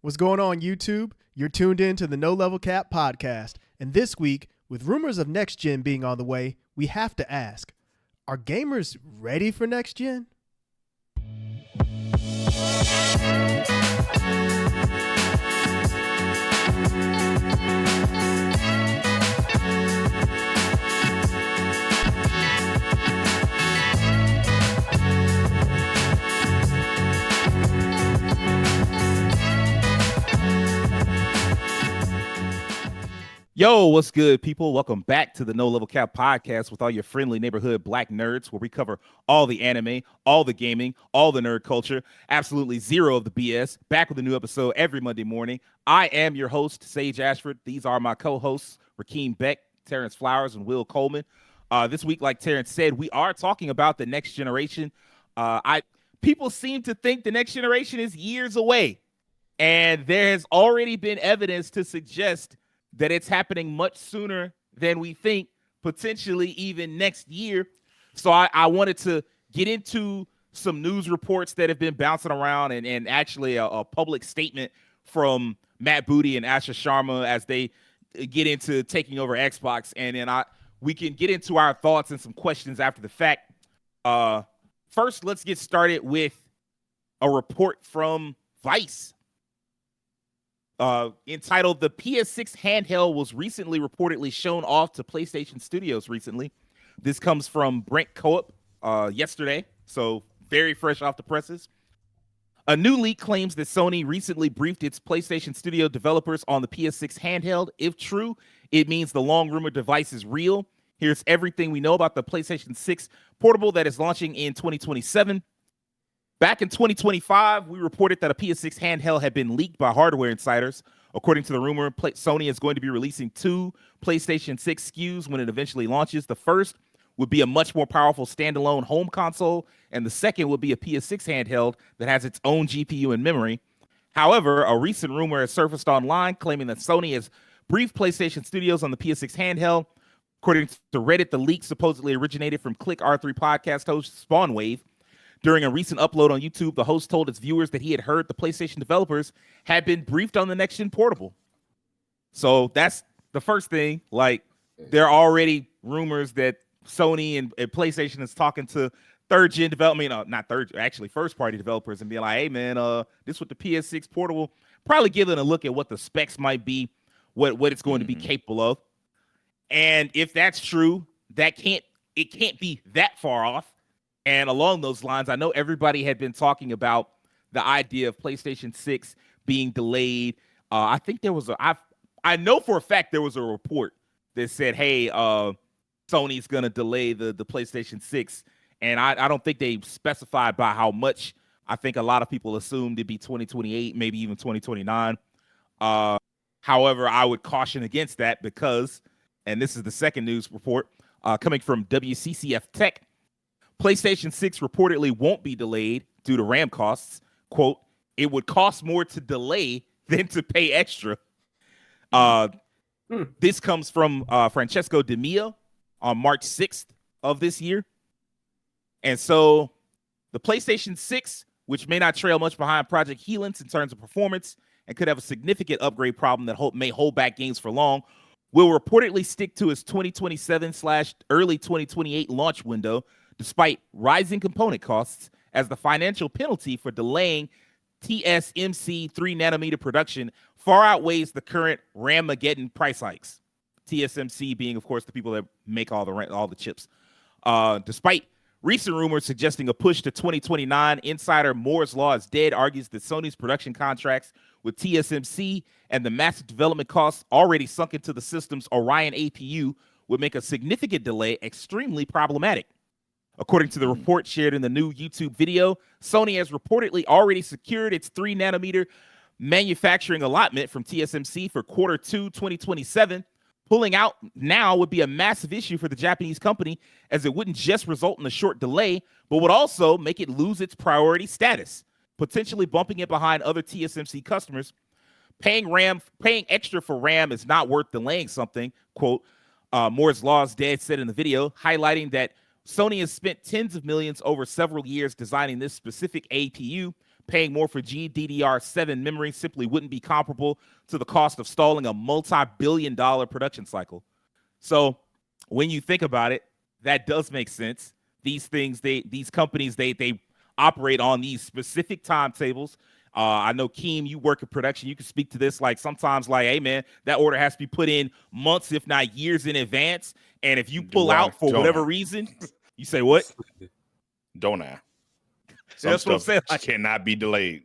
What's going on, YouTube? You're tuned in to the No Level Cap podcast. And this week, with rumors of next gen being on the way, we have to ask, are gamers ready for next gen? Yo, what's good, people? Welcome back to the No Level Cap podcast with all your friendly neighborhood black nerds, where we cover all the anime, all the gaming, all the nerd culture, absolutely zero of the BS. Back with a new episode every Monday morning. I am your host, Sage Ashford. These are my co-hosts, Rakeem Beck, Terrence Flowers, and Will Coleman. This week, like Terrence said, we are talking about the next generation. People seem to think the next generation is years away, and there has already been evidence to suggest that it's happening much sooner than we think, potentially even next year. So I wanted to get into some news reports that have been bouncing around and actually a public statement from Matt Booty and Asha Sharma as they get into taking over Xbox. And then we can get into our thoughts and some questions after the fact. First, let's get started with a report from Vice. Entitled "The PS6 Handheld Was Recently Reportedly Shown Off to PlayStation Studios Recently." This comes from Brent Coop yesterday, so very fresh off the presses. A new leak claims that Sony recently briefed its PlayStation Studio developers on the PS6 handheld. If true, it means the long-rumored device is real. Here's everything we know about the PlayStation 6 portable that is launching in 2027. Back in 2025, we reported that a PS6 handheld had been leaked by hardware insiders. According to the rumor, Sony is going to be releasing two PlayStation 6 SKUs when it eventually launches. The first would be a much more powerful standalone home console, and the second would be a PS6 handheld that has its own GPU and memory. However, a recent rumor has surfaced online claiming that Sony has briefed PlayStation Studios on the PS6 handheld. According to Reddit, the leak supposedly originated from Click R3 podcast host Spawnwave. During a recent upload on YouTube, the host told its viewers that he had heard the PlayStation developers had been briefed on the next-gen portable. So that's the first thing. Like, there are already rumors that Sony and PlayStation is talking to third-gen development, not third, actually first-party developers, and being like, hey, man, this with the PS6 portable, probably giving a look at what the specs might be, what it's going to be capable of. And if that's true, it can't be that far off. And along those lines, I know everybody had been talking about the idea of PlayStation 6 being delayed. I think there was I know for a fact there was a report that said, hey, Sony's going to delay the PlayStation 6. And I don't think they specified by how much. I think a lot of people assumed it'd be 2028, maybe even 2029. However, I would caution against that because, and this is the second news report coming from WCCF Tech, PlayStation 6 reportedly won't be delayed due to RAM costs. Quote, it would cost more to delay than to pay extra. This comes from Francesco Di Mio on March 6th of this year. And so the PlayStation 6, which may not trail much behind Project Helix in terms of performance and could have a significant upgrade problem that may hold back games for long, will reportedly stick to its 2027/early 2028 launch window, despite rising component costs, as the financial penalty for delaying TSMC 3nm production far outweighs the current Ramageddon price hikes. TSMC being, of course, the people that make all the chips. Despite recent rumors suggesting a push to 2029, insider Moore's Law is Dead argues that Sony's production contracts with TSMC and the massive development costs already sunk into the system's Orion APU would make a significant delay extremely problematic. According to the report shared in the new YouTube video, Sony has reportedly already secured its 3nm manufacturing allotment from TSMC for Q2 2027. Pulling out now would be a massive issue for the Japanese company, as it wouldn't just result in a short delay, but would also make it lose its priority status, potentially bumping it behind other TSMC customers. Paying extra for RAM is not worth delaying something, quote, Moore's Law is Dead said in the video, highlighting that Sony has spent tens of millions over several years designing this specific APU, paying more for GDDR7 memory simply wouldn't be comparable to the cost of stalling a multi-billion-dollar production cycle. So when you think about it, that does make sense. These things, these companies, they operate on these specific timetables. I know, Keem, you work in production. You can speak to this. Like sometimes, like, hey, man, that order has to be put in months, if not years in advance. And if you pull out for whatever reason, you say, what? Don't I? That's what I'm saying. Like, cannot be delayed.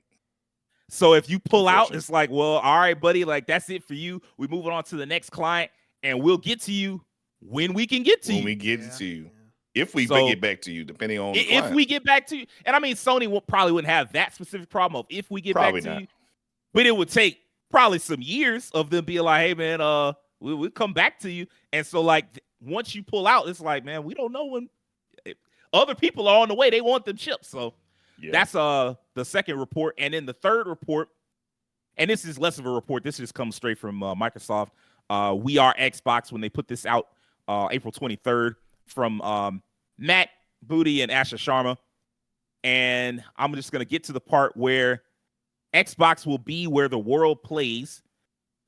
So if you pull out, it's like, well, all right, buddy, like that's it for you. We move on to the next client, and we'll get to you when we can get to you. When we get to you. If we get back to you, depending on the if we get back to you. And I mean, Sony probably wouldn't have that specific problem of if we get back to you. But it would take probably some years of them being like, hey, man, we'll come back to you. And so, like, once you pull out, it's like, man, we don't know when other people are on the way. They want them chips. So that's the second report. And then the third report, and this is less of a report. This just comes straight from Microsoft. We Are Xbox, when they put this out April 23rd, from Matt Booty and Asha Sharma. And I'm just going to get to the part where Xbox will be where the world plays.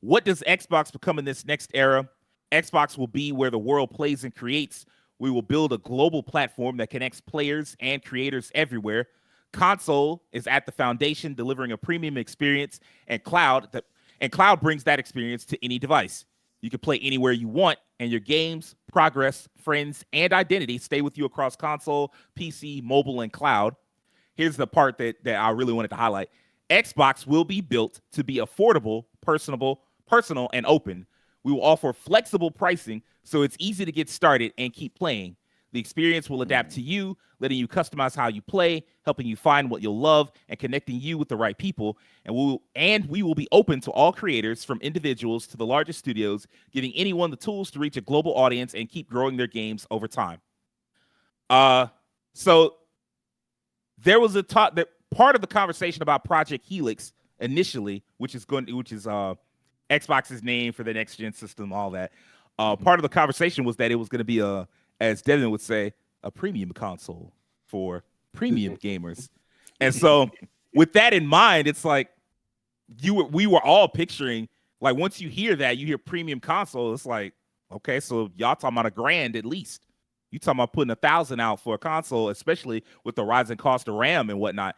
What does Xbox become in this next era? Xbox will be where the world plays and creates. We will build a global platform that connects players and creators everywhere. Console is at the foundation, delivering a premium experience, and cloud brings that experience to any device. You can play anywhere you want, and your games, progress, friends, and identity stay with you across console, PC, mobile, and cloud. Here's the part that I really wanted to highlight. Xbox will be built to be affordable, personal, and open. We will offer flexible pricing, so it's easy to get started and keep playing. The experience will adapt to you, letting you customize how you play, helping you find what you'll love, and connecting you with the right people. And we will be open to all creators, from individuals to the largest studios, giving anyone the tools to reach a global audience and keep growing their games over time. So there was a talk that part of the conversation about Project Helix initially, which is Xbox's name for the next gen system, all that. Part of the conversation was that it was going to be as Devin would say, a premium console for premium gamers. And so with that in mind, it's like we were all picturing, like, once you hear that, you hear premium console, it's like, okay, so y'all talking about $1,000 at least. You talking about putting $1,000 out for a console, especially with the rising cost of RAM and whatnot.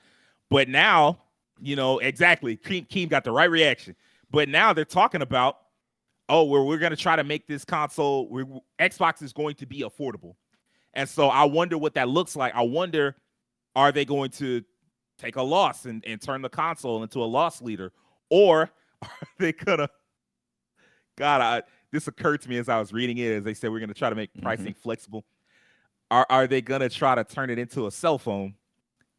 But now, exactly, Keem got the right reaction. But now they're talking about, we're going to try to make this console, Xbox is going to be affordable. And so I wonder what that looks like. I wonder, are they going to take a loss and turn the console into a loss leader? Or are they going to, this occurred to me as I was reading it, as they said, we're going to try to make pricing flexible. Are they going to try to turn it into a cell phone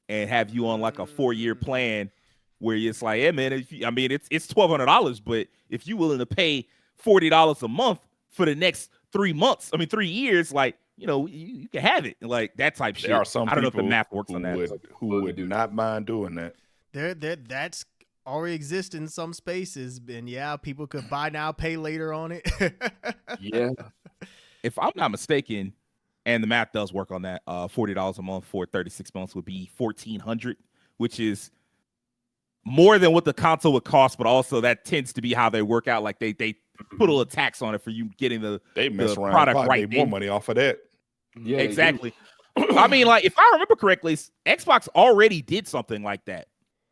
and have you on like a 4-year plan where it's like, yeah, man, it's $1,200, but if you're willing to pay $40 a month for the next 3 years, like, you can have it, like that type shit. There are some I don't know if the math works on that. Who would not mind doing that. That's already exists in some spaces, and people could buy now, pay later on it. Yeah. If I'm not mistaken, and the math does work on that, $40 a month for 36 months would be $1,400, which is more than what the console would cost, but also that tends to be how they work out. Like they put a little tax on it for you getting the product right. More money off of that. Yeah, exactly. I mean, like, if I remember correctly, Xbox already did something like that.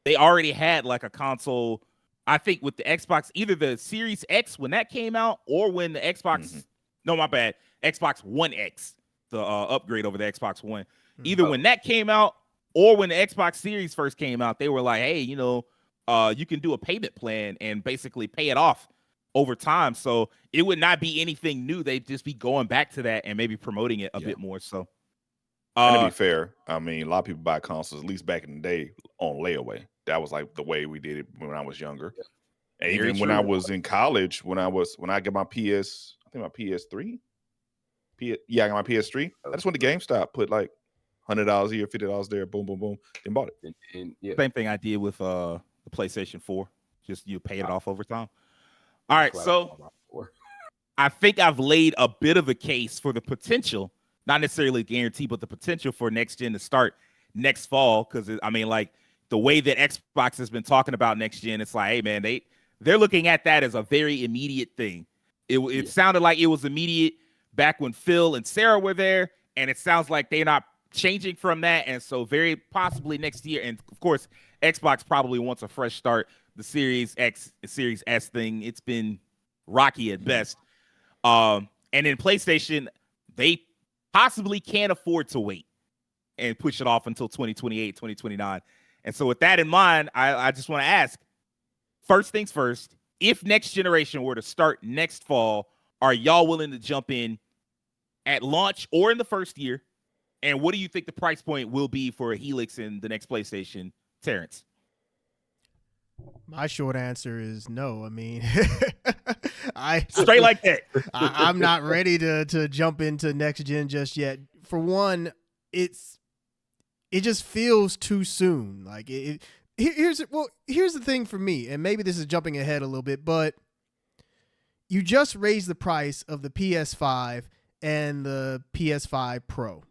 They already had like a console, I think, with the Xbox, either the Series X when that came out, or when the Xbox, no, my bad, Xbox One X, the upgrade over the Xbox One. Either when that came out, or when the Xbox Series first came out, they were like, hey, you can do a payment plan and basically pay it off over time. So it would not be anything new. They'd just be going back to that and maybe promoting it a bit more. So, and to be fair, I mean, a lot of people buy consoles, at least back in the day, on layaway. That was like the way we did it when I was younger. Yeah. And even when I was in college, when I get my PS, I think my PS3. I got my PS3. That's when the GameStop put like $100 here, $50 there, boom, boom, boom, then bought it. And Same thing I did with the PlayStation 4. Just you pay it off over time. All right, so I think I've laid a bit of a case for the potential, not necessarily guarantee, but the potential for next gen to start next fall. Because the way that Xbox has been talking about next gen, it's like, hey man, they're looking at that as a very immediate thing. It sounded like it was immediate back when Phil and Sarah were there, and it sounds like they're not changing from that. And so very possibly next year, and of course, Xbox probably wants a fresh start. The Series X, Series S thing, it's been rocky at best. And then PlayStation, they possibly can't afford to wait and push it off until 2028, 2029. And so with that in mind, I just want to ask, first things first, if next generation were to start next fall, are y'all willing to jump in at launch or in the first year? And what do you think the price point will be for a Helix in the next PlayStation, Terrence? My short answer is no. I mean, straight like that. I'm not ready to jump into next gen just yet. For one, it just feels too soon. Like here's the thing for me, and maybe this is jumping ahead a little bit, but you just raised the price of the PS5 and the PS5 Pro.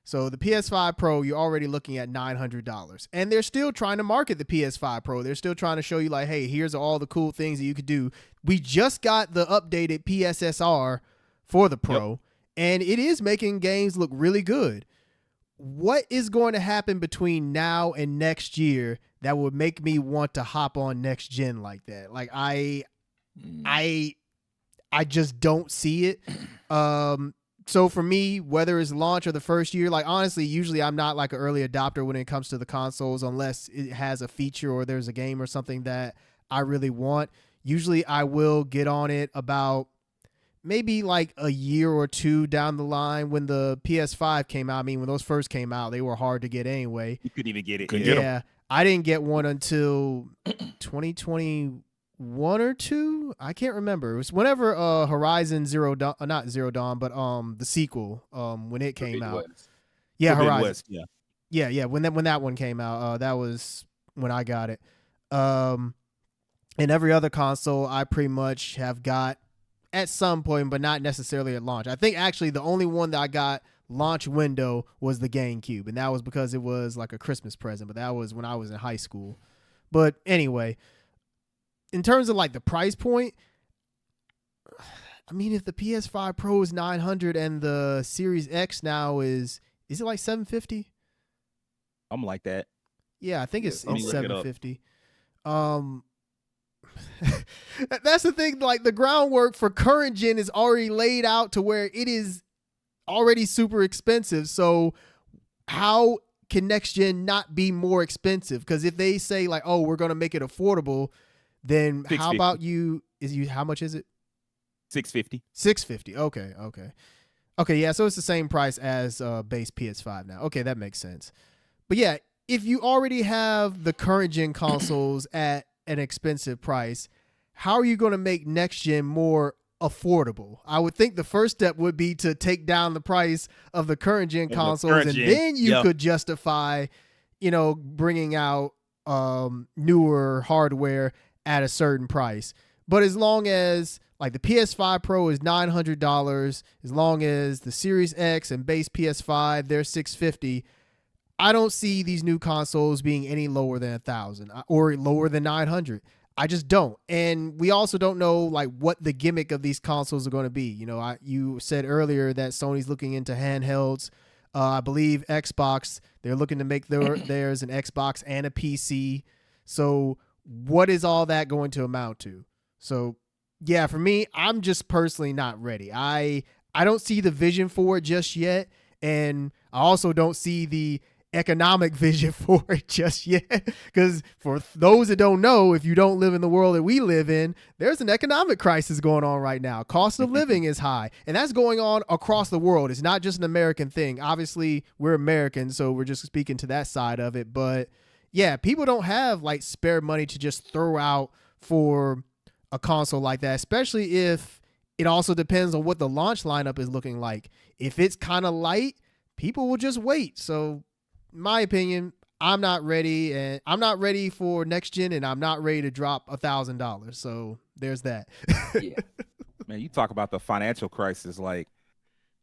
So the PS5 Pro, you're already looking at $900, and they're still trying to market the PS5 Pro. They're still trying to show you like, hey, here's all the cool things that you could do. We just got the updated PSSR for the Pro, and it is making games look really good. What is going to happen between now and next year that would make me want to hop on next gen like that? Like I just don't see it. So for me, whether it's launch or the first year, like honestly, usually I'm not like an early adopter when it comes to the consoles unless it has a feature or there's a game or something that I really want. Usually I will get on it about maybe like a year or two down the line. When the PS5 came out, I mean, when those first came out, they were hard to get anyway. You couldn't even get it. Yeah. I didn't get one until 2021 or 2. I can't remember. It was whenever Horizon Zero Dawn, not Zero Dawn, but the sequel when it came out. Yeah, Horizon. West, yeah. When that one came out, that was when I got it. And every other console I pretty much have got at some point, but not necessarily at launch. I think actually the only one that I got launch window was the GameCube, and that was because it was like a Christmas present, but that was when I was in high school. But anyway, in terms of like the price point, I mean, if the PS5 Pro is $900 and the Series X now is it like $750? I'm like that. Yeah, I think it's $750. That's the thing. Like the groundwork for current gen is already laid out to where it is already super expensive. So how can next gen not be more expensive? Because if they say like, oh, we're going to make it affordable, then how about how much is it? $650. $650. Okay. Yeah. So it's the same price as base PS5 now. Okay. That makes sense. But yeah, if you already have the current gen consoles at an expensive price, how are you going to make next gen more affordable? I would think the first step would be to take down the price of the current gen consoles, then you could justify, bringing out newer hardware at a certain price. But as long as like the PS5 Pro is $900, as long as the Series X and base PS5 they're $650, I don't see these new consoles being any lower than $1,000 or lower than $900. I just don't. And we also don't know like what the gimmick of these consoles are going to be. You said earlier that Sony's looking into handhelds. I believe Xbox, they're looking to make theirs an Xbox and a PC. So what is all that going to amount to? So yeah, for me, I'm just personally not ready. I don't see the vision for it just yet. And I also don't see the economic vision for it just yet, because for those that don't know, if you don't live in the world that we live in, there's an economic crisis going on right now. Cost of living is high, and that's going on across the world. It's not just an American thing. Obviously we're Americans, so we're just speaking to that side of it. But yeah, people don't have like spare money to just throw out for a console like that, especially if it also depends on what the launch lineup is looking like. If it's kind of light, people will just wait. So my opinion, I'm not ready, and I'm not ready for next gen, and I'm not ready to drop $1,000. So there's that. Yeah, man, you talk about the financial crisis. Like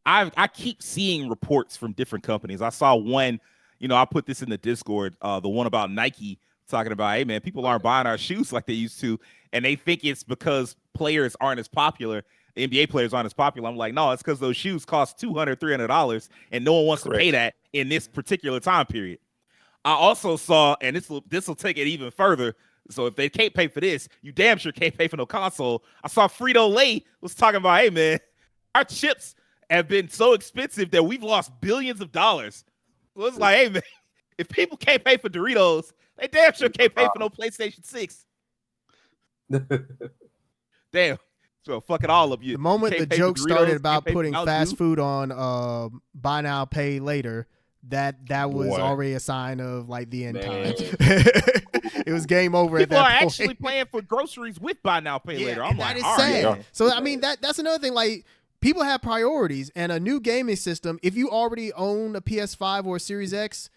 I keep seeing reports from different companies. I saw one I put this in the Discord, the one about Nike talking about, hey man, people aren't buying our shoes like they used to, and they think it's because players aren't as popular. The NBA players aren't as popular. I'm like, no, it's because those shoes cost $200, $300, and no one wants to pay that in this particular time period. I also saw, and this will take it even further. So if they can't pay for this, you damn sure can't pay for no console. I saw Frito-Lay was talking about, hey man, our chips have been so expensive that we've lost billions of dollars. So it's like, hey man, if people can't pay for Doritos, they damn sure can't pay for no PlayStation 6. Damn. So fuck it all of you. The moment the joke started about putting fast food on buy now, pay later, that was already a sign of like the end times. It was game over People at that point. People are actually paying for groceries with buy now, pay later. I'm like, that is sad. Right. So I mean, that's another thing. Like, people have priorities, and a new gaming system, if you already own a PS5 or a Series X,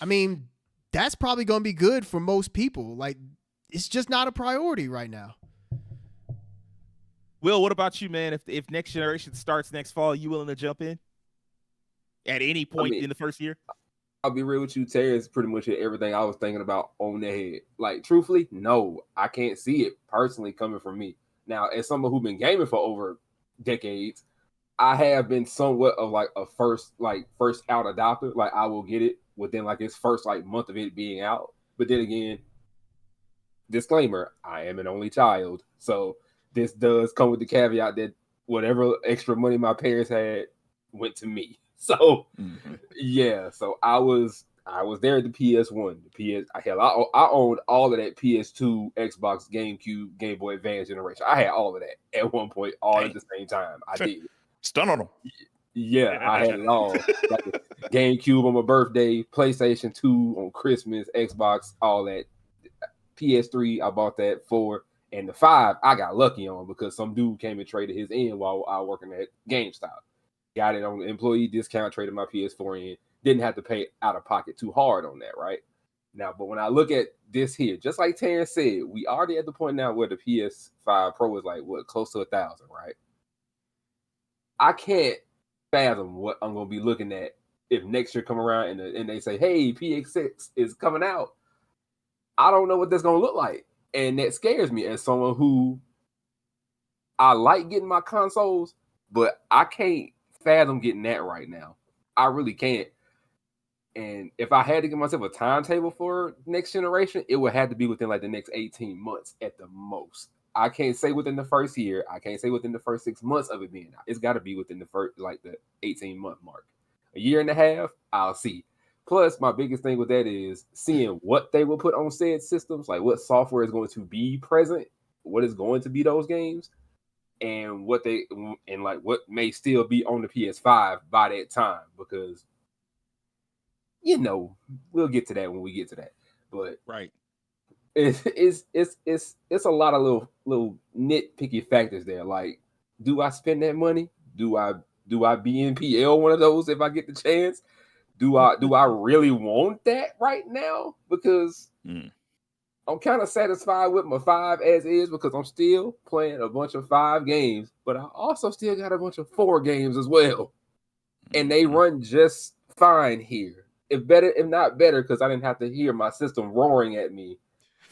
I mean, that's probably going to be good for most people. Like, it's just not a priority right now. Will, what about you, man? If next generation starts next fall, you willing to jump in at any point in the first year? I'll be real with you, Terry. It's pretty much everything I was thinking about on the head. Like, truthfully, no, I can't see it personally coming from me. Now, as someone who's been gaming for over decades, I have been somewhat of like a first out adopter. Like, I will get it within like its first like month of it being out. But then again, disclaimer, I am an only child. So this does come with the caveat that whatever extra money my parents had went to me. So yeah, so I was there at the PS1, I owned all of that PS2, Xbox, GameCube, Game Boy Advance generation. I had all of that at one point, all at the same time. I did. Stun on them. Yeah, I had it all. Like GameCube on my birthday, PlayStation 2 on Christmas, Xbox, all that. PS3, I bought that 4, and the 5 I got lucky on because some dude came and traded his in while I was working at GameStop. Got it on the employee discount, traded my PS4 in. Didn't have to pay out of pocket too hard on that, right? Now, but when I look at this here, just like Terrence said, we already at the point now where the PS5 Pro is like, close to 1,000, right? I can't fathom what I'm going to be looking at if next year come around and they say, hey, PX6 is coming out. I don't know what that's going to look like. And that scares me as someone who I like getting my consoles, but I can't fathom getting that right now. I really can't. And if I had to give myself a timetable for next generation, it would have to be within like the next 18 months at the most. I can't say within the first year. I can't say within the first 6 months of it being out. It's got to be within the first, like the 18-month mark. A year and a half, I'll see. Plus, my biggest thing with that is seeing what they will put on said systems, like what software is going to be present, what is going to be those games, and what may still be on the PS5 by that time. Because, we'll get to that when we get to that. But right, it's a lot of little nitpicky factors there. Like, do I spend that money? Do I BNPL one of those if I get the chance? Do I really want that right now? Because I'm kind of satisfied with my 5 as is because I'm still playing a bunch of 5 games, but I also still got a bunch of 4 games as well. And they run just fine here. If not better, because I didn't have to hear my system roaring at me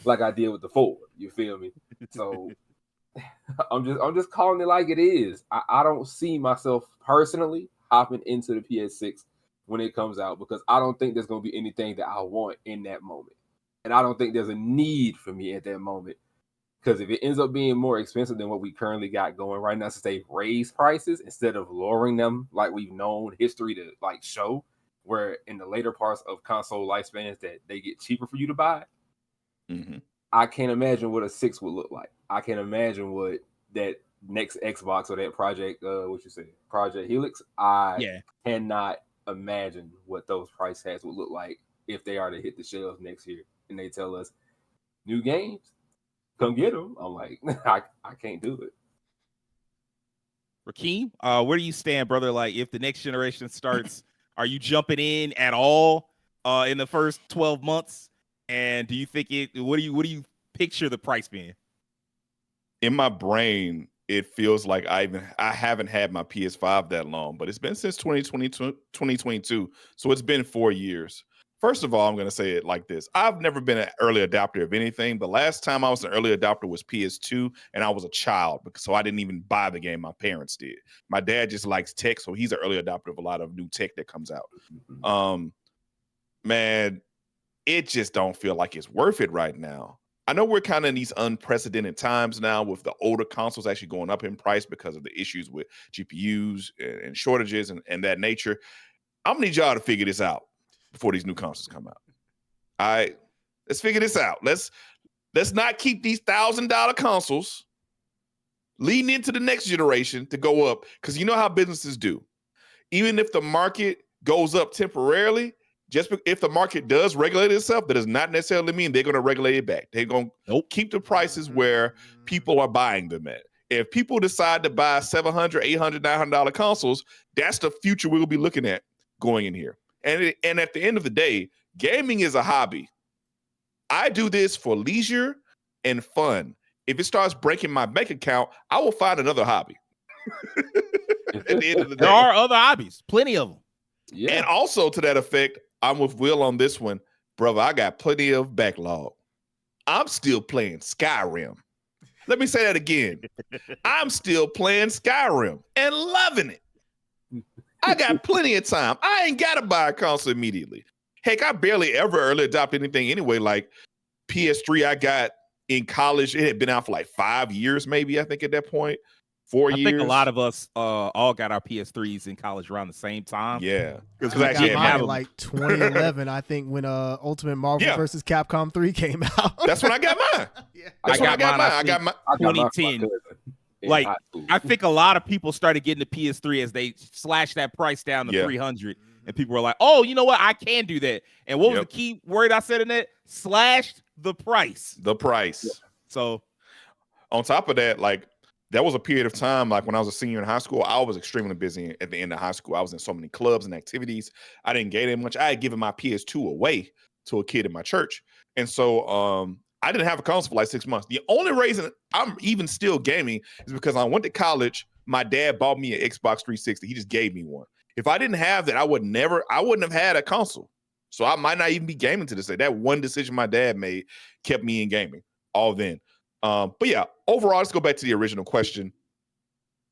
like I did with the 4. You feel me? So I'm just calling it like it is. I don't see myself personally hopping into the PS6 when it comes out because I don't think there's going to be anything that I want in that moment. And I don't think there's a need for me at that moment. Because if it ends up being more expensive than what we currently got going right now, since they raise prices instead of lowering them like we've known history to like show, where in the later parts of console lifespans that they get cheaper for you to buy, I can't imagine what a 6 would look like. I can't imagine what that next Xbox or that Project Helix, I cannot imagine what those price tags would look like if they are to hit the shelves next year and they tell us new games, come get them. I'm like, I can't do it. Rakeem, where do you stand, brother? Like, if the next generation starts, are you jumping in at all in the first 12 months? And do you think what do you picture the price being? In my brain, it feels like I haven't had my PS5 that long, but it's been since 2022. So it's been 4 years. First of all, I'm going to say it like this. I've never been an early adopter of anything. The last time I was an early adopter was PS2, and I was a child, so I didn't even buy the game. My parents did. My dad just likes tech, so he's an early adopter of a lot of new tech that comes out. Man, it just don't feel like it's worth it right now. I know we're kind of in these unprecedented times now with the older consoles actually going up in price because of the issues with GPUs and shortages and that nature. I'm going to need y'all to figure this out before these new consoles come out. All right, let's figure this out. Let's not keep these $1,000 consoles leading into the next generation to go up, because you know how businesses do. Even if the market goes up temporarily, if the market does regulate itself, that does not necessarily mean they're going to regulate it back. They're going to keep the prices where people are buying them at. If people decide to buy $700, $800, $900 consoles, that's the future we'll be looking at going in here. And at the end of the day, gaming is a hobby. I do this for leisure and fun. If it starts breaking my bank account, I will find another hobby. At the end of the day. There are other hobbies, plenty of them. Yeah. And also to that effect, I'm with Will on this one. Brother, I got plenty of backlog. I'm still playing Skyrim. Let me say that again. I'm still playing Skyrim and loving it. I got plenty of time. I ain't got to buy a console immediately. Heck, I barely ever early adopt anything anyway. Like PS3, I got in college. It had been out for like 5 years, maybe, I think at that point. 4 years. I think a lot of us all got our PS3s in college around the same time. Yeah. Because I got mine in like 2011, I think, when Ultimate Marvel vs. Capcom 3 came out. That's when I got mine. That's when I got mine. I got mine. 2010. Like, I think a lot of people started getting the PS3 as they slashed that price down to 300, and people were like, "Oh, you know what? I can do that." And what was the key word I said in that? Slashed the price. The price. So, on top of that, like, there was a period of time, like when I was a senior in high school, I was extremely busy at the end of high school. I was in so many clubs and activities. I didn't get in much. I had given my PS2 away to a kid in my church, and so I didn't have a console for like 6 months. The only reason I'm even still gaming is because I went to college. My dad bought me an Xbox 360. He just gave me one. If I didn't have that, I wouldn't have had a console. So I might not even be gaming to this day. That one decision my dad made kept me in gaming all then. But yeah, overall, let's go back to the original question.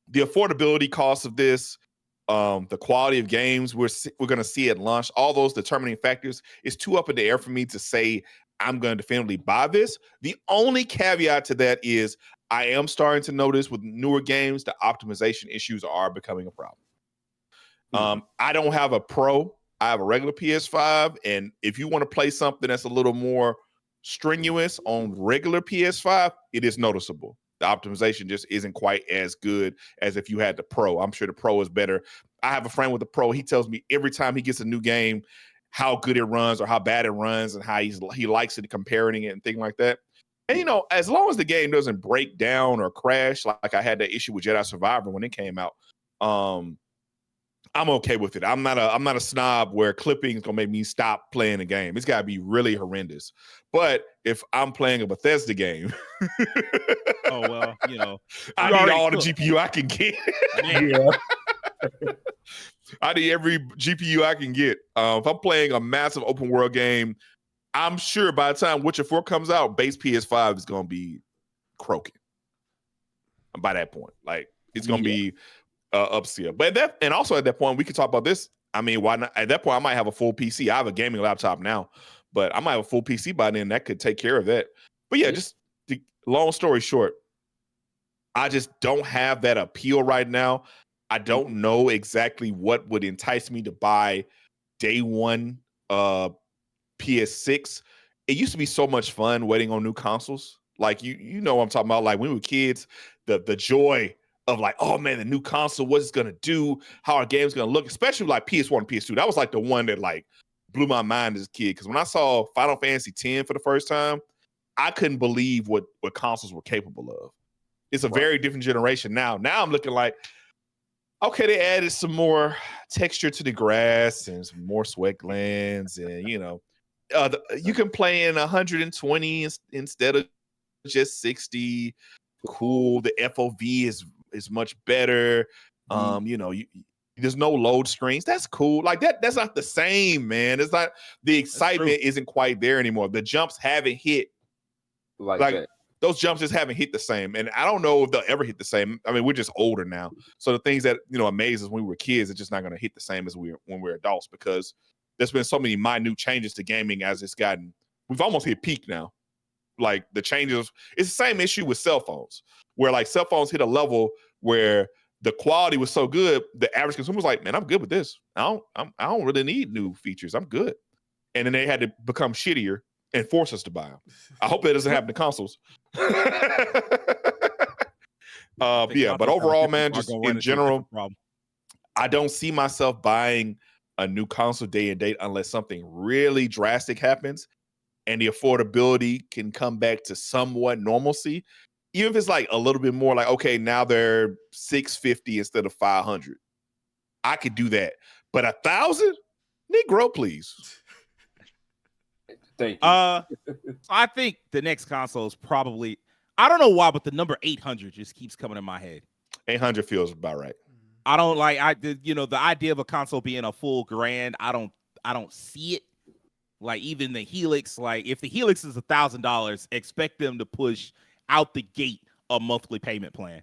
The affordability cost of this, the quality of games we're going to see at launch, all those determining factors, is too up in the air for me to say I'm going to definitively buy this. The only caveat to that is I am starting to notice with newer games, the optimization issues are becoming a problem. I don't have a Pro. I have a regular PS5. And if you want to play something that's a little more strenuous on regular PS5, it is noticeable. The optimization just isn't quite as good as if you had the Pro. I'm sure the Pro is better. I have a friend with the Pro. He tells me every time he gets a new game, how good it runs or how bad it runs and how he likes it, comparing it and things like that. And, you know, as long as the game doesn't break down or crash, like I had that issue with Jedi Survivor when it came out, I'm okay with it. I'm not a snob where clipping is gonna make me stop playing the game. It's gotta be really horrendous. But if I'm playing a Bethesda game, oh well, you know, I need all the GPU I can get. I need every GPU I can get. If I'm playing a massive open world game, I'm sure by the time Witcher 4 comes out, base PS5 is gonna be croaking. By that point, like it's gonna be upscale. But also at that point, we could talk about this. I mean, why not? At that point, I might have a full PC. I have a gaming laptop now, but I might have a full PC by then that could take care of that. But yeah, just the long story short, I just don't have that appeal right now. I don't know exactly what would entice me to buy day one PS6. It used to be so much fun waiting on new consoles. Like you know what I'm talking about. Like when we were kids, the joy of like, oh man, the new console, what it's gonna do, how our game's gonna look, especially like PS1 and PS2. That was like the one that like blew my mind as a kid. Because when I saw Final Fantasy X for the first time, I couldn't believe what consoles were capable of. It's a very different generation now. Now I'm looking like, okay, they added some more texture to the grass and some more sweat glands, and you know, you can play in 120 instead of just 60. Cool. The FOV is much better. You know, There's no load screens. That's cool. Like that's not the same, man. It's not the excitement isn't quite there anymore. The jumps haven't hit like that. Those jumps just haven't hit the same. And I don't know if they'll ever hit the same. I mean, we're just older now. So the things that, amaze us when we were kids are just not going to hit the same as when we're adults, because there's been so many minute changes to gaming as it's gotten. We've almost hit peak now. Like the changes, it's the same issue with cell phones, where like cell phones hit a level where the quality was so good, the average consumer was like, man, I'm good with this. I don't really need new features. I'm good. And then they had to become shittier and force us to buy them. I hope that doesn't happen to consoles. Yeah, but overall, man, just in general, I don't see myself buying a new console day and date unless something really drastic happens and the affordability can come back to somewhat normalcy. Even if it's like a little bit more, like, okay, now they're $650 instead of $500. I could do that. But $1,000? Negro, please. Thank you. I think the next console is probably, I don't know why, but the number 800 just keeps coming in my head. 800 feels about right. I don't like, the idea of a console being a full grand. I don't see it. Like even the Helix, like if the Helix is $1,000, expect them to push out the gate a monthly payment plan.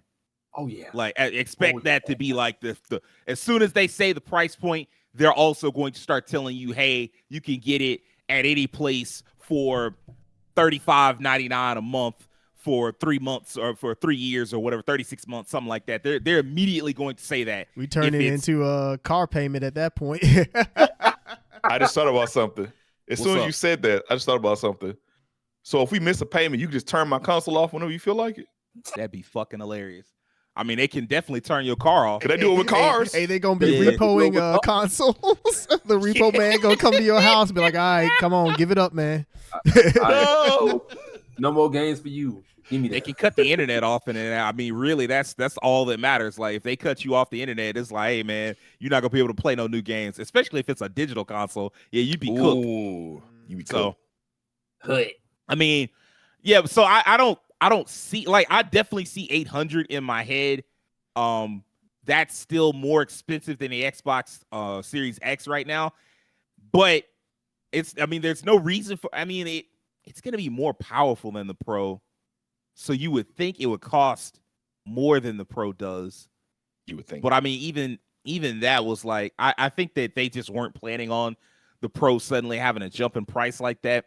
Oh yeah. Like expect that to be like the as soon as they say the price point, they're also going to start telling you, hey, you can get it at any place for $35.99 a month for 3 months or for 3 years or whatever, 36 months, something like that. They're immediately going to say that. We turn it into a car payment at that point. I just thought about something. As soon as you said that, I just thought about something. So if we miss a payment, you can just turn my console off whenever you feel like it. That'd be fucking hilarious. I mean, they can definitely turn your car off. Can they do it with cars? Hey, they gonna be repoing consoles. The repo man gonna come to your house and be like, all right, come on, give it up, man. No more games for you. Give me that. They can cut the internet off, and I mean, really, that's all that matters. Like, if they cut you off the internet, it's like, hey, man, you're not gonna be able to play no new games, especially if it's a digital console. Yeah, you'd be cooked. You be cooked. So, I mean, yeah. So I don't see, like, I definitely see 800 in my head. That's still more expensive than the Xbox Series X right now, but there's no reason for. I mean, it's gonna be more powerful than the Pro. So you would think it would cost more than the Pro does. You would think. But I mean, even that was like, I think that they just weren't planning on the Pro suddenly having a jump in price like that.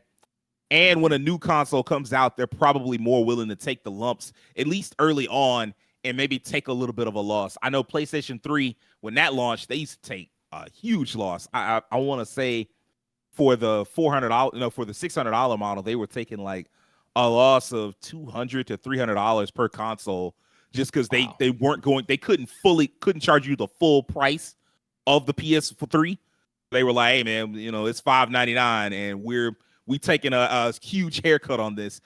And when a new console comes out, they're probably more willing to take the lumps, at least early on, and maybe take a little bit of a loss. I know PlayStation 3, when that launched, they used to take a huge loss. I want to say for the $400, for the $600 model, they were taking like a loss of $200 to $300 per console, just because they couldn't charge you the full price of the PS3. They were like, hey man, it's $599 and we taking a huge haircut on this.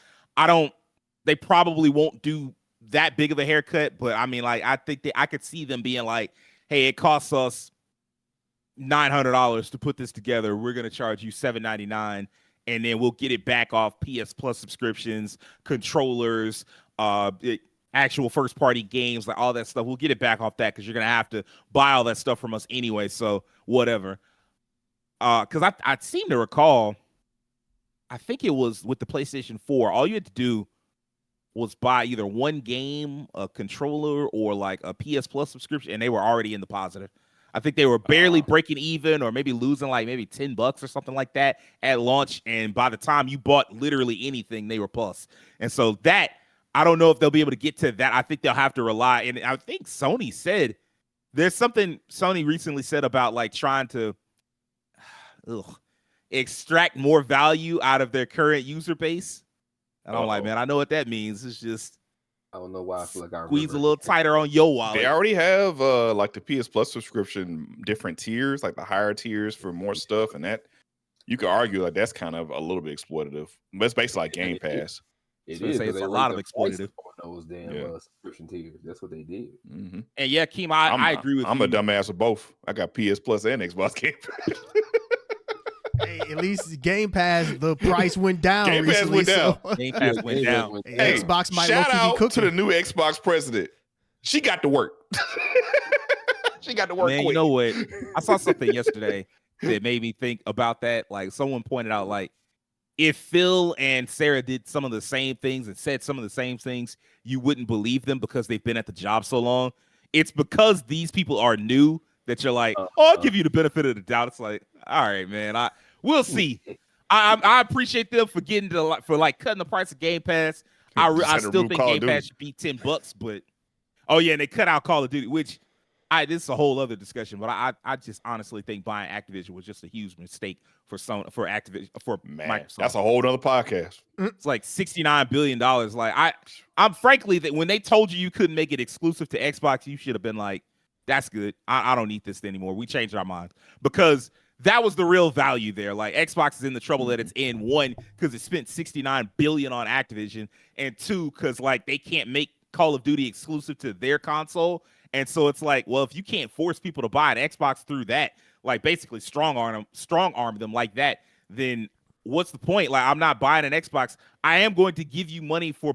They probably won't do that big of a haircut, but I mean, like, I think I could see them being like, hey, it costs us $900 to put this together. We're going to charge you $799. And then we'll get it back off PS Plus subscriptions, controllers, actual first-party games, like all that stuff. We'll get it back off that because you're going to have to buy all that stuff from us anyway, so whatever. Because I seem to recall, I think it was with the PlayStation 4, all you had to do was buy either one game, a controller, or like a PS Plus subscription, and they were already in the positive. I think they were barely breaking even or maybe losing like maybe $10 or something like that at launch. And by the time you bought literally anything, they were plus. And so that, I don't know if they'll be able to get to that. I think they'll have to rely. And I think Sony said, there's something Sony recently said about like trying to extract more value out of their current user base. And I'm like, man, I know what that means. It's just, I don't know why I feel like I squeeze a little tighter on your wallet. They already have like the PS Plus subscription, different tiers, like the higher tiers for more stuff, and that you could argue like that's kind of a little bit exploitative. But it's basically like Game Pass. It is. It's a lot of exploitative. Those damn subscription tiers. That's what they did. Mm-hmm. And yeah, Keem, I agree with you. I'm a dumbass of both. I got PS Plus and Xbox Game Pass. Hey, at least Game Pass, the price went down. Game Pass recently, went down. So. Game Pass went down. Hey, Xbox might shout out be cooking. to the new Xbox president. She got to work. She got to work Man, quick. you know what? I saw something yesterday that made me think about that. Like someone pointed out, like if Phil and Sarah did some of the same things and said some of the same things, you wouldn't believe them because they've been at the job so long. It's because these people are new that you're like, oh, I'll give you the benefit of the doubt. It's like, all right, man, we'll see. I appreciate them for getting to cutting the price of Game Pass. I still think Game Pass should be $10, but and they cut out Call of Duty, which this is a whole other discussion. But I just honestly think buying Activision was just a huge mistake for Activision for Microsoft. That's a whole other podcast. It's like $69 billion. Like I'm frankly that when they told you couldn't make it exclusive to Xbox, you should have been like, that's good. I don't need this anymore. We changed our minds because that was the real value there. Like Xbox is in the trouble that it's in, one, because it spent $69 billion on Activision, and two, because like they can't make Call of Duty exclusive to their console. And so it's like, well, if you can't force people to buy an Xbox through that, like basically strong arm them like that, then what's the point? Like, I'm not buying an Xbox. I am going to give you money by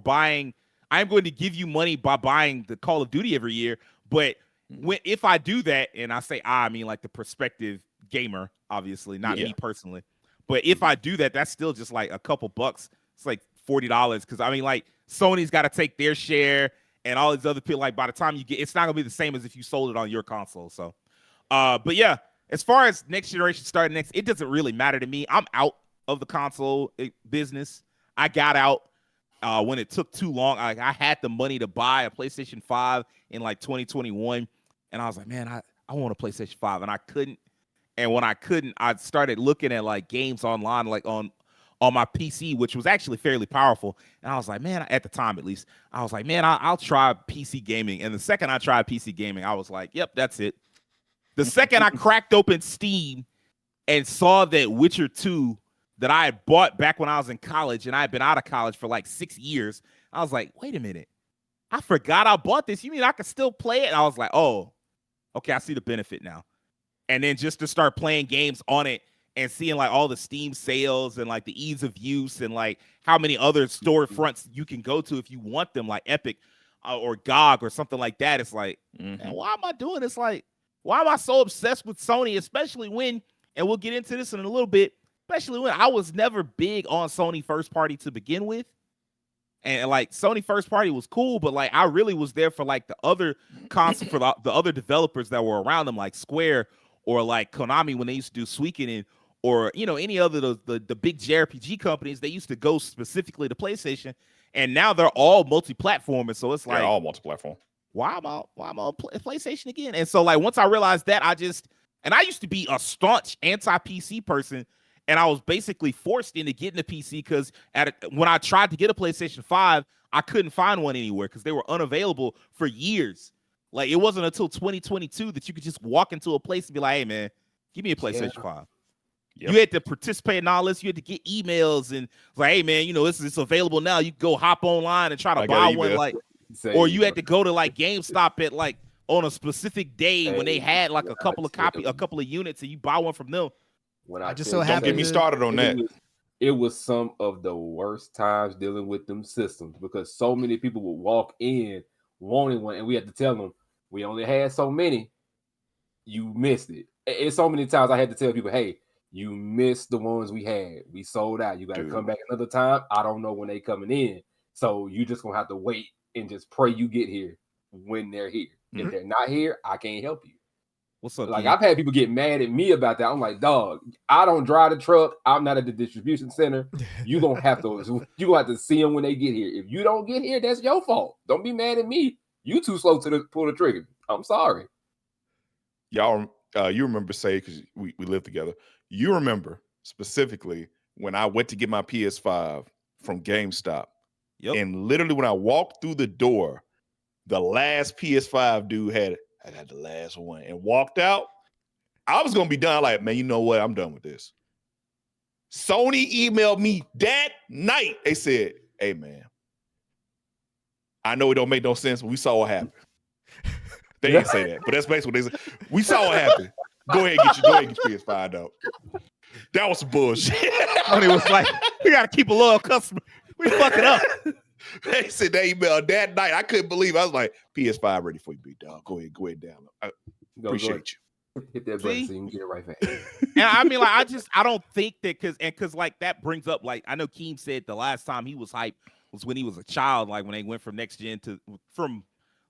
buying the Call of Duty every year. But if I do that, and I say I mean like the prospective gamer, obviously, not me personally. But if I do that, that's still just like a couple bucks. It's like $40 because I mean, like Sony's got to take their share, and all these other people. Like by the time you get, it's not gonna be the same as if you sold it on your console. So, but yeah, as far as next generation starting next, it doesn't really matter to me. I'm out of the console business. I got out when it took too long. I had the money to buy a PlayStation 5 in like 2021, and I was like, man, I want a PlayStation 5, and I couldn't. And when I couldn't, I started looking at like games online, like on my PC, which was actually fairly powerful. And I was like, man, at the time at least, I was like, man, I'll try PC gaming. And the second I tried PC gaming, I was like, yep, that's it. The second I cracked open Steam and saw that Witcher 2 that I had bought back when I was in college, and I had been out of college for like 6 years, I was like, wait a minute. I forgot I bought this. You mean I could still play it? And I was like, oh, okay, I see the benefit now. And then just to start playing games on it and seeing like all the Steam sales and like the ease of use and like how many other storefronts you can go to if you want them, like Epic or GOG or something like that. It's like, man, why am I doing this? Like, why am I so obsessed with Sony, especially when, and we'll get into this in a little bit, especially when I was never big on Sony first party to begin with. And like Sony first party was cool, but like I really was there for like the other console, for the other developers that were around them, like Square or like Konami when they used to do Suikoden, or you know, any other the big JRPG companies. They used to go specifically to PlayStation, and now they're all multi-platform, and so it's like they're all multi-platform. Why am I on PlayStation again? And so like once I realized that, I used to be a staunch anti-PC person, and I was basically forced into getting a PC because when I tried to get a PlayStation 5, I couldn't find one anywhere because they were unavailable for years. Like, it wasn't until 2022 that you could just walk into a place and be like, hey, man, give me a PlayStation 5. Yep. You had to participate in all this. You had to get emails and like, hey, man, you know, it's available now. You can go hop online and try to buy one. Like, or you had to go to like GameStop at like on a specific day when they had like a couple of units, and you buy one from them. When I just don't get me started on that. It was some of the worst times dealing with them systems because so many people would walk in wanting one, and we had to tell them we only had so many. You missed it. And so many times I had to tell people, hey, you missed the ones we had. We sold out. You got to come back another time. I don't know when they coming in. So you just going to have to wait and just pray you get here when they're here. Mm-hmm. If they're not here, I can't help you. What's up? Like, I've had people get mad at me about that. I'm like, dog, I don't drive the truck. I'm not at the distribution center. You're going to have to see them when they get here. If you don't get here, that's your fault. Don't be mad at me. You too slow to pull the trigger. I'm sorry. Y'all, you remember, say, because we lived together. You remember specifically when I went to get my PS5 from GameStop. Yep. And literally when I walked through the door, the last PS5 dude had it. I got the last one and walked out. I was going to be done. Like, man, you know what? I'm done with this. Sony emailed me that night. They said, hey, man, I know it don't make no sense, but we saw what happened. They didn't say that, but that's basically what they said. We saw what happened. Go ahead and get your PS5 out. That was some bullshit. Sony was like, we got to keep a loyal customer. We fucking up. They said they emailed that night. I couldn't believe it. I was like, PS5 ready for you, big dog. Go ahead down. Appreciate you. Hit that button so you can get it right back. And I mean, like, I don't think that because like that brings up, like, I know Keem said the last time he was hyped was when he was a child, like when they went from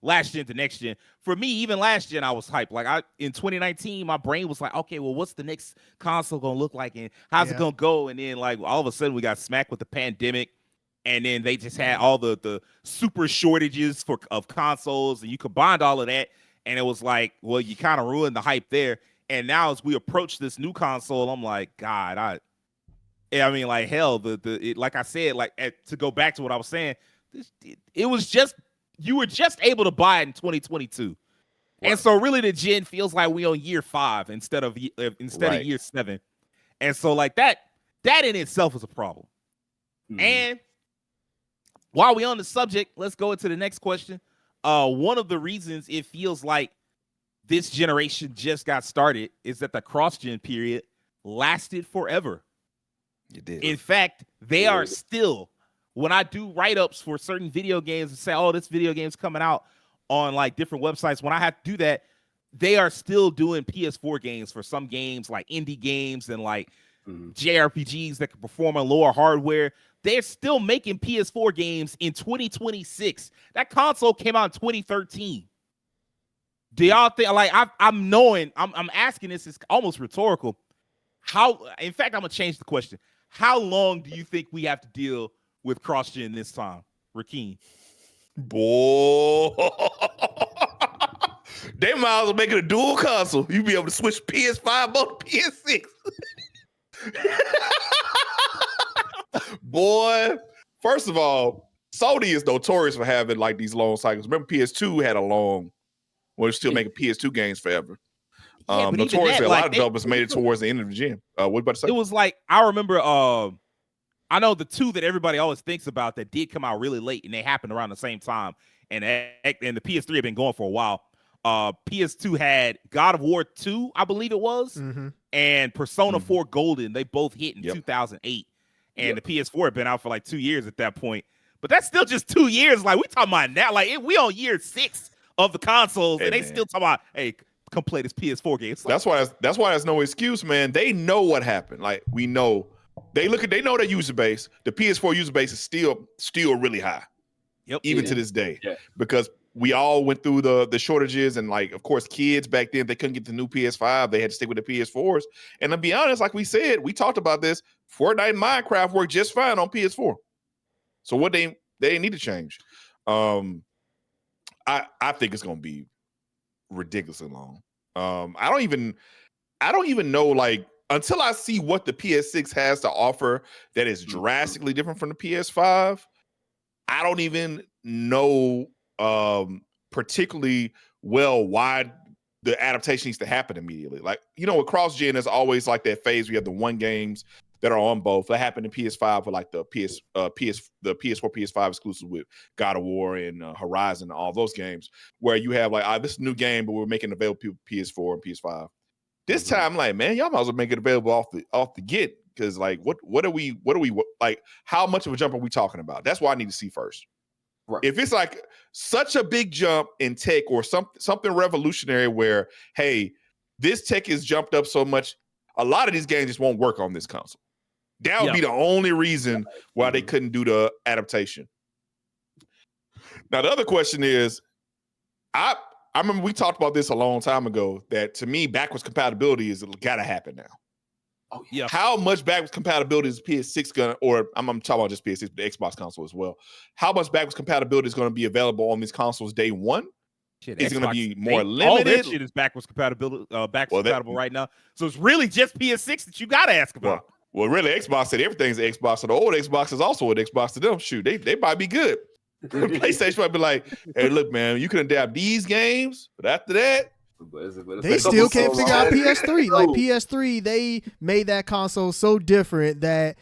last gen to next gen. For me, even last gen, I was hyped. Like in 2019, my brain was like, okay, well, what's the next console gonna look like, and how's it gonna go? And then like all of a sudden, we got smacked with the pandemic, and then they just had all the super shortages of consoles, and you combined all of that, and it was like, well, you kind of ruined the hype there. And now as we approach this new console, I'm like, God, I mean, like, hell, like I said, like to go back to what I was saying, it was just. You were just able to buy it in 2022. Right. And so really the gen feels like we on year 5 instead of year 7. And so like that in itself is a problem. Mm-hmm. And while we on the subject, let's go into the next question. One of the reasons it feels like this generation just got started is that the cross-gen period lasted forever. It did. In fact, they are still, when I do write-ups for certain video games and say, oh, this video game's coming out on like different websites, when I have to do that, they are still doing PS4 games for some games, like indie games and like JRPGs that can perform on lower hardware. They're still making PS4 games in 2026. That console came out in 2013. Do y'all think, like, I'm asking this, it's almost rhetorical. In fact, I'm gonna change the question. How long do you think we have to deal with cross-gen this time, Rakeem? Boy, they might as well make it a dual console. You be able to switch PS5 on PS6. Boy, first of all, Sony is notorious for having like these long cycles. Remember, PS2 had a long. We're still making PS2 games forever. Notoriously, a lot of developers made it towards the end of the gen. What you about to say? It was like, I remember. I know the two that everybody always thinks about that did come out really late, and they happened around the same time. And the PS3 had been going for a while. PS2 had God of War 2, I believe it was, and Persona 4 Golden. They both hit in 2008, and the PS4 had been out for like 2 years at that point. But that's still just 2 years. Like, we talking about now, like we on year 6 of the consoles, and they still talking about, hey, come play this PS4 game. Like, that's why there's no excuse, man. They know what happened. Like, we know. They know their user base. The PS4 user base is still really high. Even to this day. Yeah. Because we all went through the shortages, and like, of course, kids back then, they couldn't get the new PS5. They had to stick with the PS4s. And to be honest, like we said, we talked about this, Fortnite and Minecraft work just fine on PS4. So what they need to change. I think it's gonna be ridiculously long. I don't even know, like, until I see what the PS6 has to offer that is drastically different from the PS5, I don't even know particularly well why the adaptation needs to happen immediately. Like, you know, with cross-gen, there's always like that phase where you have the one games that are on both. That happened in PS5 with like the PS4, PS5 exclusive with God of War and Horizon and all those games, where you have like, this is a new game, but we're making it available to PS4 and PS5. This time, like, man, y'all might as well make it available off the get, because like, what are we like? How much of a jump are we talking about? That's what I need to see first. Right. If it's like such a big jump in tech or something revolutionary, where, hey, this tech has jumped up so much, a lot of these games just won't work on this console. That would be the only reason why they couldn't do the adaptation. Now, the other question is, I remember we talked about this a long time ago, that to me, backwards compatibility is got to happen now. Oh, yeah. How much backwards compatibility is PS6 going to, or I'm talking about just PS6, but the Xbox console as well. How much backwards compatibility is going to be available on these consoles day one? Is it going to be more limited? All that shit is backwards compatible right now. So it's really just PS6 that you got to ask about. Well, really, Xbox said everything's an Xbox. So the old Xbox is also an Xbox to them. Shoot, they might be good. PlayStation might be like, hey, look, man, you can adapt these games, but after that, they still can't figure out PS3. Like, PS3, they made that console so different that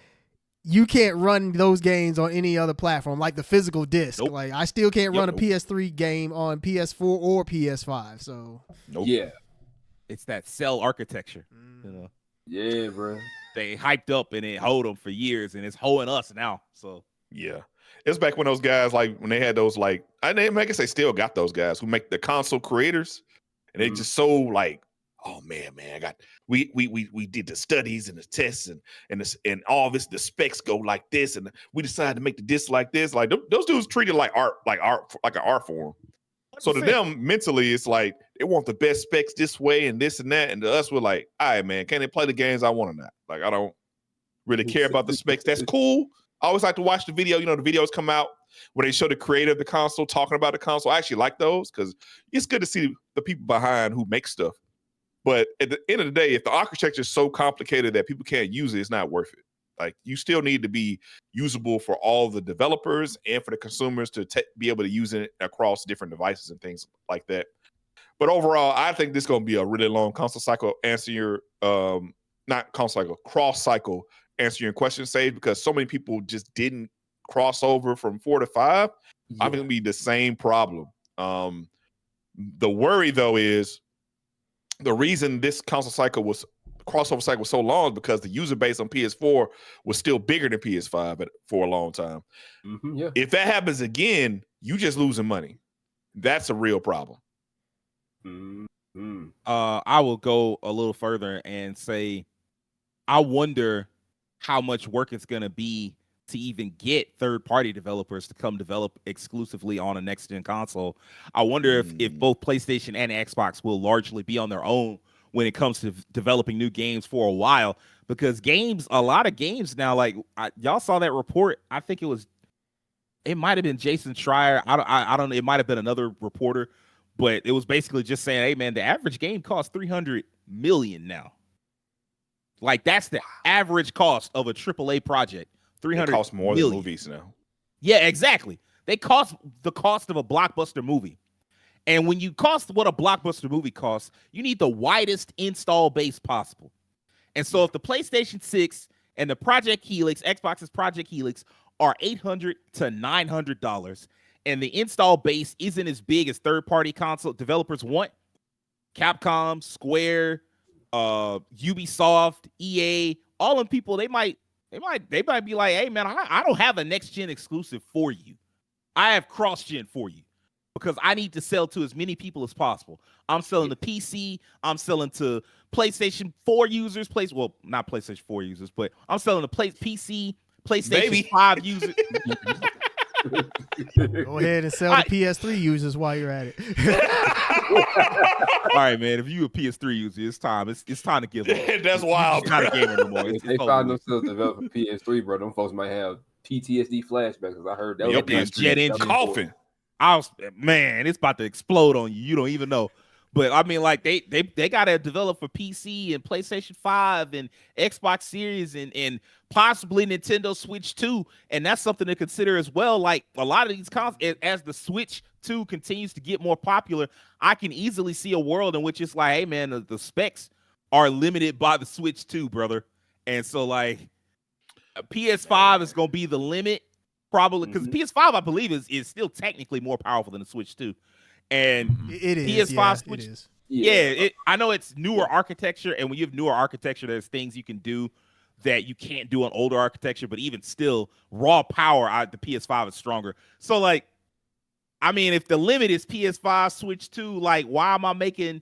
you can't run those games on any other platform, like the physical disc. Nope. Like, I still can't run a PS3 game on PS4 or PS5. So, yeah, it's that cell architecture. You know? Yeah, bro. They hyped up and it hold them for years, and it's holding us now. So yeah, it's back when those guys, like, when they had those, like, I guess they still got those guys who make the console creators, and they just so like, oh man, I got we did the studies and the tests and all this. The specs go like this, and we decided to make the disc like this. Like those dudes treated like art, like an art form. So to them, mentally, it's like they want the best specs this way and this and that. And to us, we're like, all right, man, can they play the games I want or not? Like, I don't really care about the specs. That's cool. I always like to watch the video. You know, the videos come out where they show the creator of the console talking about the console. I actually like those because it's good to see the people behind who make stuff. But at the end of the day, if the architecture is so complicated that people can't use it, it's not worth it. Like, you still need to be usable for all the developers and for the consumers to be able to use it across different devices and things like that. But overall, I think this is going to be a really long console cycle. Answer your not console cycle, cross cycle. Answer your question, Sage, because so many people just didn't cross over from 4 to 5. Yeah. I'm going to be the same problem. The worry though is the reason this console cycle was crossover cycle was so long because the user base on PS4 was still bigger than PS5 for a long time. Yeah. If that happens again, you just losing money. That's a real problem. I will go a little further and say, I wonder how much work it's going to be to even get third-party developers to come develop exclusively on a next-gen console. I wonder if both PlayStation and Xbox will largely be on their own when it comes to developing new games for a while, because a lot of games now, like y'all saw that report. I think it might have been Jason Schreier. I don't know. It might have been another reporter, but it was basically just saying, hey man, the average game costs $300 million now. Like, that's the average cost of a AAA project. $300 costs more million. than movies now. Yeah, exactly. They cost the cost of a blockbuster movie. And when you cost what a blockbuster movie costs, you need the widest install base possible. And so if the PlayStation 6 and the Project Helix, Xbox's Project Helix, are $800 to $900, and the install base isn't as big as third-party console developers want, Capcom, Square, Ubisoft, EA, all them people, they might be like, hey man, I don't have a next-gen exclusive for you. I have cross-gen for you, because I need to sell to as many people as possible. I'm selling to PC. I'm selling to PlayStation 4 users. Well, not PlayStation 4 users, but I'm selling to PC, PlayStation 5 users. Go ahead and sell the PS3 users while you're at it. All right, man. If you a PS3 user, it's time. It's time to give up. That's wild. It's not a gamer no more. If they find themselves developing PS3, bro, them folks might have PTSD flashbacks, because I heard that was jet engine coffin. It's about to explode on you. You don't even know. But I mean, like, they got to develop for PC and PlayStation 5 and Xbox Series and possibly Nintendo Switch 2. And that's something to consider as well. Like, a lot of these consoles, as the Switch 2 continues to get more popular, I can easily see a world in which it's like, hey man, the specs are limited by the Switch 2, brother. And so, like, PS5 is going to be the limit, probably, because PS5, I believe, is still technically more powerful than the Switch 2. And it is. PS5 Switch, it is. Yeah, I know it's newer architecture, and when you have newer architecture, there's things you can do that you can't do on older architecture, but even still, raw power, the PS5 is stronger. So, like, I mean, if the limit is PS5 Switch 2, like, why am I making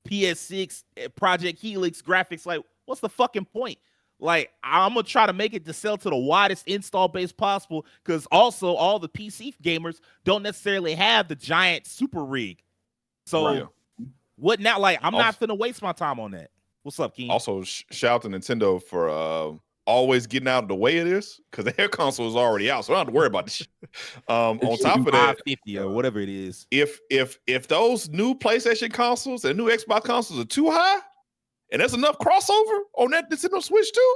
PS6 Project Helix graphics? Like, what's the fucking point? Like, I'm going to try to make it to sell to the widest install base possible, because also all the PC gamers don't necessarily have the giant super rig. So what now? Like, I'm not going to waste my time on that. What's up, King? Also, shout out to Nintendo for always getting out of the way of this, because their console is already out, so I don't have to worry about this. On top of that, 550 or whatever it is. If those new PlayStation consoles and new Xbox consoles are too high, and there's enough crossover on that Nintendo Switch too,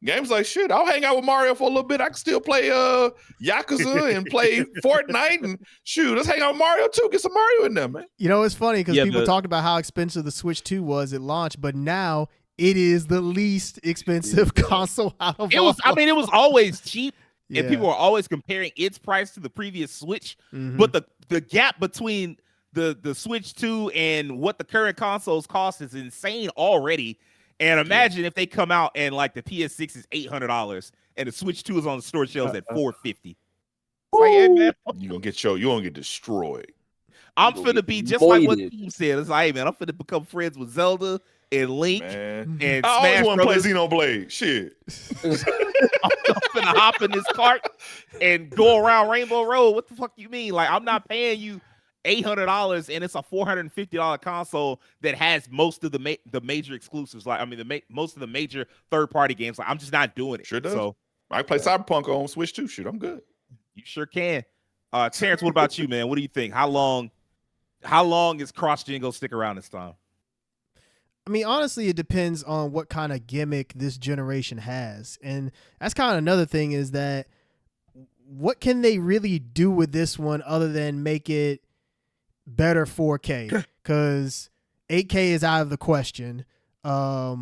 games like, shit, I'll hang out with Mario for a little bit. I can still play Yakuza and play Fortnite, and shoot, let's hang out with Mario too. Get some Mario in there, man. You know, it's funny because people talked about how expensive the Switch 2 was at launch, but now it is the least expensive console out of all. It was always cheap, and people were always comparing its price to the previous Switch. But the gap between the Switch 2 and what the current consoles cost is insane already. And imagine if they come out and, like, the PS6 is $800 and the Switch 2 is on the store shelves at $450. Like, hey, man, you're gonna get destroyed. I'm gonna finna get be just like what moited. Team said. It's like, hey, man, I'm finna become friends with Zelda and Link Man, and I always Smash want to play Brothers. Xenoblade. Shit. I'm finna hop in this cart and go around Rainbow Road. What the fuck you mean? Like, I'm not paying you $800 and it's a $450 console that has most of the major exclusives. Like, I mean, most of the major third-party games. Like, I'm just not doing it. Sure does. So I can play Cyberpunk on Switch too. Shit, I'm good. you sure can. Terrence, what about you, man? What do you think? How long is cross-gen gonna stick around this time? I mean, honestly, it depends on what kind of gimmick this generation has. And that's kind of another thing is that what can they really do with this one other than make it better 4K? Because 8K is out of the question. Yeah,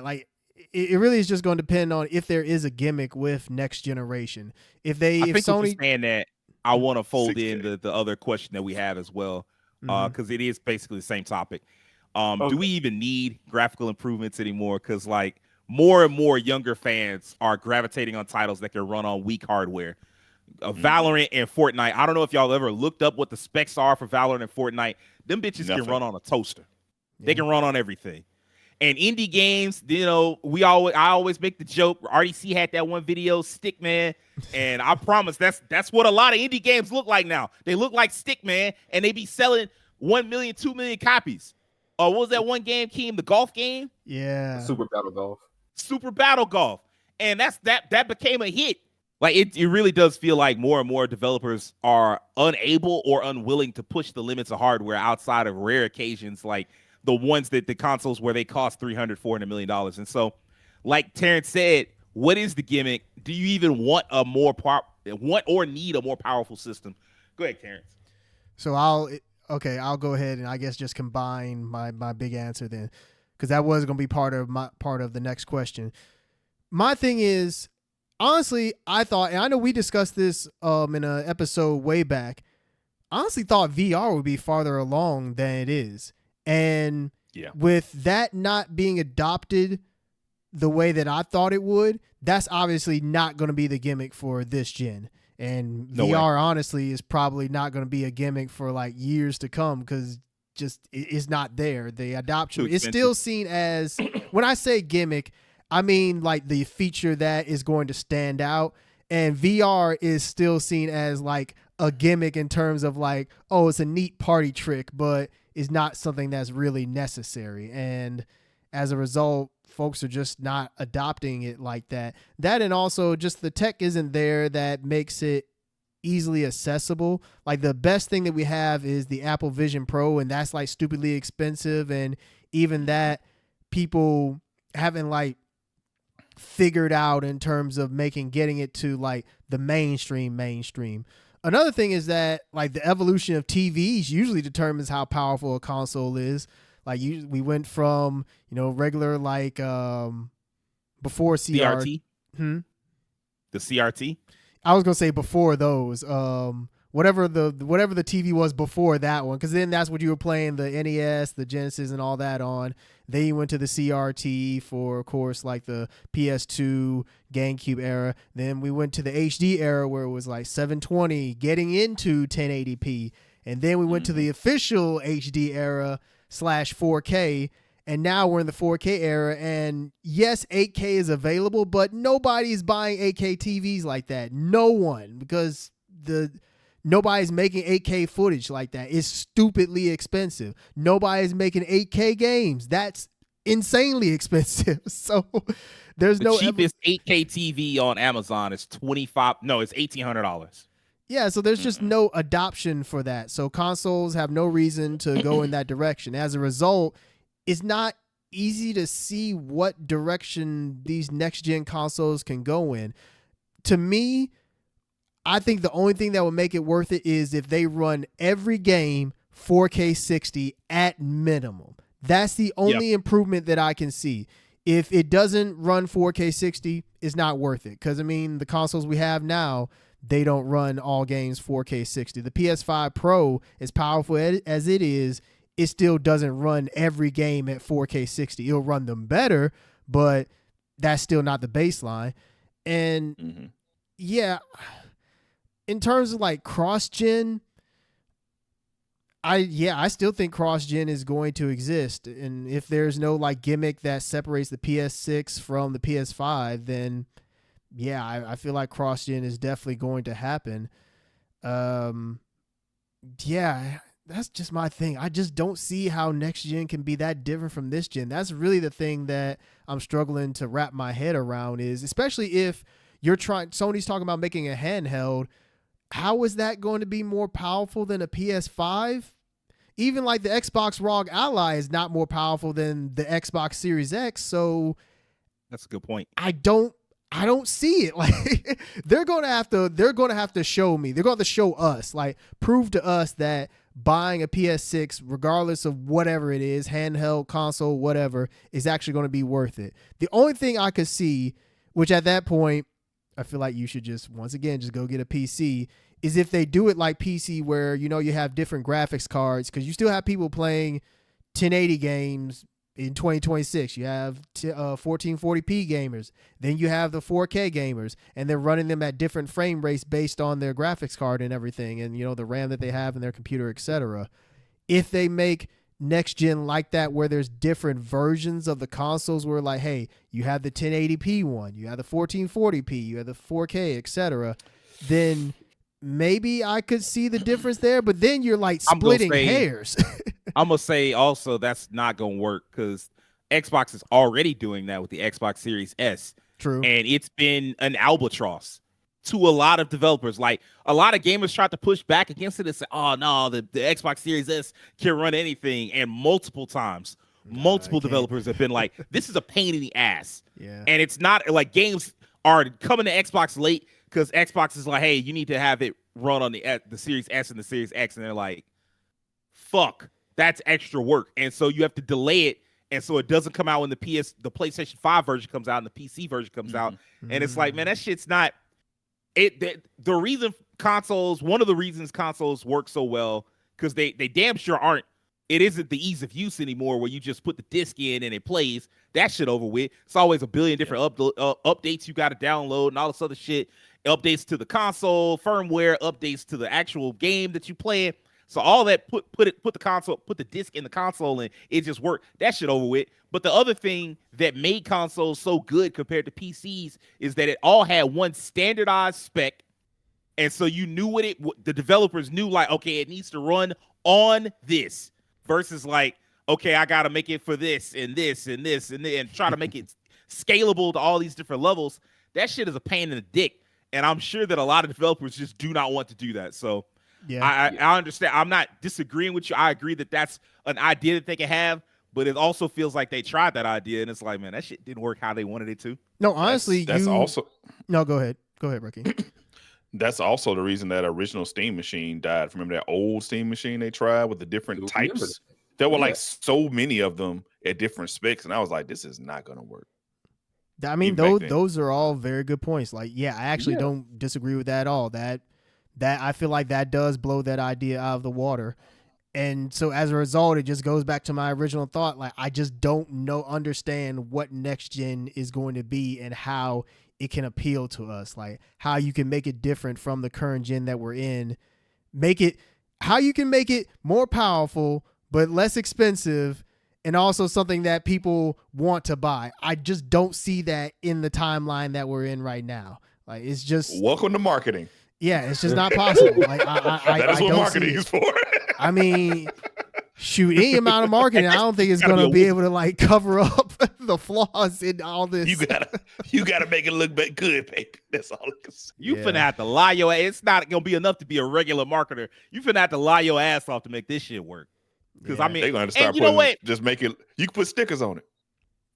like it really is just going to depend on if there is a gimmick with next generation. If Sony saying that, I want to fold 6K. in the other question that we have as well, because it is basically the same topic. Okay. Do we even need graphical improvements anymore? Because like more and more younger fans are gravitating on titles that can run on weak hardware. Valorant and Fortnite. I don't know if y'all ever looked up what the specs are for Valorant and Fortnite. Them bitches Nothing. can run on a toaster. Yeah. They can run on everything. And indie games, you know, I always make the joke. RDC had that one video, Stickman, and I promise that's what a lot of indie games look like now. They look like Stickman, and they be selling 1 million, 2 million copies. What was that one game, Keem? The golf game? Yeah. Super Battle Golf. Super Battle Golf. And that became a hit. Like it really does feel like more and more developers are unable or unwilling to push the limits of hardware outside of rare occasions like the ones that the consoles where they cost $300-400 million. And so, like Terrence said, what is the gimmick? Do you even want or need a more powerful system? Go ahead, Terrence. So I'll go ahead and I guess just combine my big answer then, because that was going to be part of the next question. My thing is, honestly, I thought, and I know we discussed this in an episode way back. I honestly thought VR would be farther along than it is, and with that not being adopted the way that I thought it would, that's obviously not going to be the gimmick for this gen. And No VR, honestly, is probably not going to be a gimmick for like years to come because just it's not there. The adoption is still seen as, when I say gimmick, I mean like the feature that is going to stand out. And VR is still seen as like a gimmick in terms of like, oh, it's a neat party trick, but it's not something that's really necessary. And as a result, folks are just not adopting it like that. That and also just the tech isn't there that makes it easily accessible. Like the best thing that we have is the Apple Vision Pro, and that's like stupidly expensive. And even that people haven't like figured out in terms of getting it to like the mainstream. Another thing is that like the evolution of TVs usually determines how powerful a console is. Like we went from, regular like before CRT. The CRT. I was gonna say before those. Whatever the TV was before that one, because then that's what you were playing the NES, the Genesis, and all that on. Then you went to the CRT for, of course, like the PS2, GameCube era. Then we went to the HD era where it was like 720, getting into 1080p, and then we went to the official HD era /4K. And now we're in the 4K era, and yes, 8K is available, but nobody's buying 8K TVs like that. No one, because nobody's making 8K footage like that. It's stupidly expensive. Nobody's making 8K games. That's insanely expensive. So there's the cheapest 8K TV on Amazon is $1,800. Yeah, so there's just no adoption for that. So consoles have no reason to go in that direction. As a result, it's not easy to see what direction these next-gen consoles can go in. To me, I think the only thing that would make it worth it is if they run every game 4K 60 at minimum. That's the only improvement that I can see. If it doesn't run 4K 60, it's not worth it. Because, I mean, the consoles we have now, they don't run all games 4K 60. The PS5 Pro, as powerful as it is, it still doesn't run every game at 4K 60. It'll run them better, but that's still not the baseline. And, yeah, in terms of like cross-gen, I still think cross-gen is going to exist, and if there's no like gimmick that separates the PS6 from the PS5, then yeah, I feel like cross-gen is definitely going to happen. Yeah, that's just my thing. I just don't see how next gen can be that different from this gen. That's really the thing that I'm struggling to wrap my head around, is especially if Sony's talking about making a handheld. How is that going to be more powerful than a PS5? Even like the Xbox ROG Ally is not more powerful than the Xbox Series X. So that's a good point. I don't see it. Like they're going to have to show me. They're going to have to show us, like prove to us that buying a PS6, regardless of whatever it is, handheld, console, whatever, is actually going to be worth it. The only thing I could see, which at that point, I feel like you should just, once again, just go get a PC, is if they do it like PC where, you know, you have different graphics cards, because you still have people playing 1080 games in 2026. You have 1440p gamers. Then you have the 4K gamers, and they're running them at different frame rates based on their graphics card and everything, and, you know, the RAM that they have in their computer, etc. If they make next gen like that, where there's different versions of the consoles, where like, hey, you have the 1080p one, you have the 1440p, you have the 4K, etc., then maybe I could see the difference there. But then you're like splitting hairs. I'm gonna say also that's not gonna work, because Xbox is already doing that with the Xbox Series S. True. And it's been an albatross to a lot of developers. Like, a lot of gamers tried to push back against it and say, oh no, the Xbox Series S can run anything. And multiple times, multiple developers have been like, this is a pain in the ass. Yeah. And it's not like games are coming to Xbox late because Xbox is like, hey, you need to have it run on the Series S and the Series X. And they're like, fuck, that's extra work. And so you have to delay it. And so it doesn't come out when the PlayStation 5 version comes out and the PC version comes out. And it's like, man, that shit's not the reason one of the reasons consoles work so well, because they damn sure aren't. It isn't the ease of use anymore where you just put the disc in and it plays. That shit over with. It's always a billion different updates you got to download and all this other shit. Updates to the console, firmware, updates to the actual game that you play. So all that put the disc in the console and it just worked. That shit over with. But the other thing that made consoles so good compared to PCs is that it all had one standardized spec. And so you knew the developers knew, like, okay, it needs to run on this, versus like, okay, I got to make it for this and this and this and try to make it scalable to all these different levels. That shit is a pain in the dick. And I'm sure that a lot of developers just do not want to do that. So yeah, I understand. I'm not disagreeing with you. I agree that that's an idea that they can have, but it also feels like they tried that idea and it's like, man, that shit didn't work how they wanted it to. No, honestly, that's also. No, go ahead, Ricky. That's also the reason that original Steam machine died. Remember that old Steam machine they tried with the different types? There were like so many of them at different specs, and I was like, this is not going to work. I mean, those are all very good points. Like, yeah, I actually don't disagree with that at all. That I feel like that does blow that idea out of the water. And so as a result, it just goes back to my original thought. Like, I just don't understand what next gen is going to be and how it can appeal to us. Like, how you can make it different from the current gen that we're in. How you can make it more powerful, but less expensive, and also something that people want to buy. I just don't see that in the timeline that we're in right now. Like, it's just... Welcome to marketing. Yeah, it's just not possible. Like, that is what marketing is for. I mean, shoot, any amount of marketing, I don't think it's going to be able to like cover up the flaws in all this. You gotta make it look good, baby. That's all it is. You finna have to lie your ass. It's not gonna be enough to be a regular marketer. You finna have to lie your ass off to make this shit work. Because I mean, they're gonna start putting. Just make it. You can put stickers on it.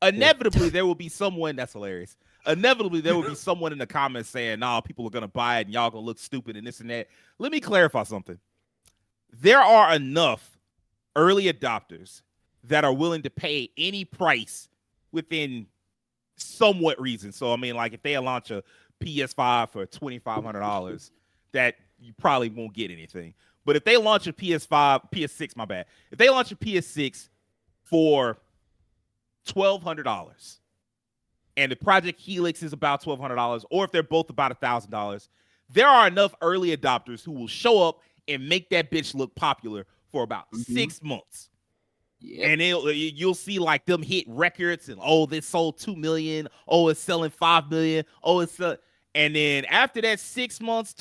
Inevitably, there will be someone that's hilarious. Inevitably, there will be someone in the comments saying, "Nah, people are gonna buy it, and y'all gonna look stupid and this and that." Let me clarify something. There are enough early adopters that are willing to pay any price within somewhat reason. So, I mean, like if they launch a PS5 for $2,500, that you probably won't get anything. But if they launch a PS6, my bad. If they launch a PS6 for $1,200, and the Project Helix is about $1,200, or if they're both about $1,000, there are enough early adopters who will show up and make that bitch look popular for about 6 months. Yeah. And you'll see like them hit records and this sold 2 million. Oh, it's selling 5 million. Oh, and then after that 6 months,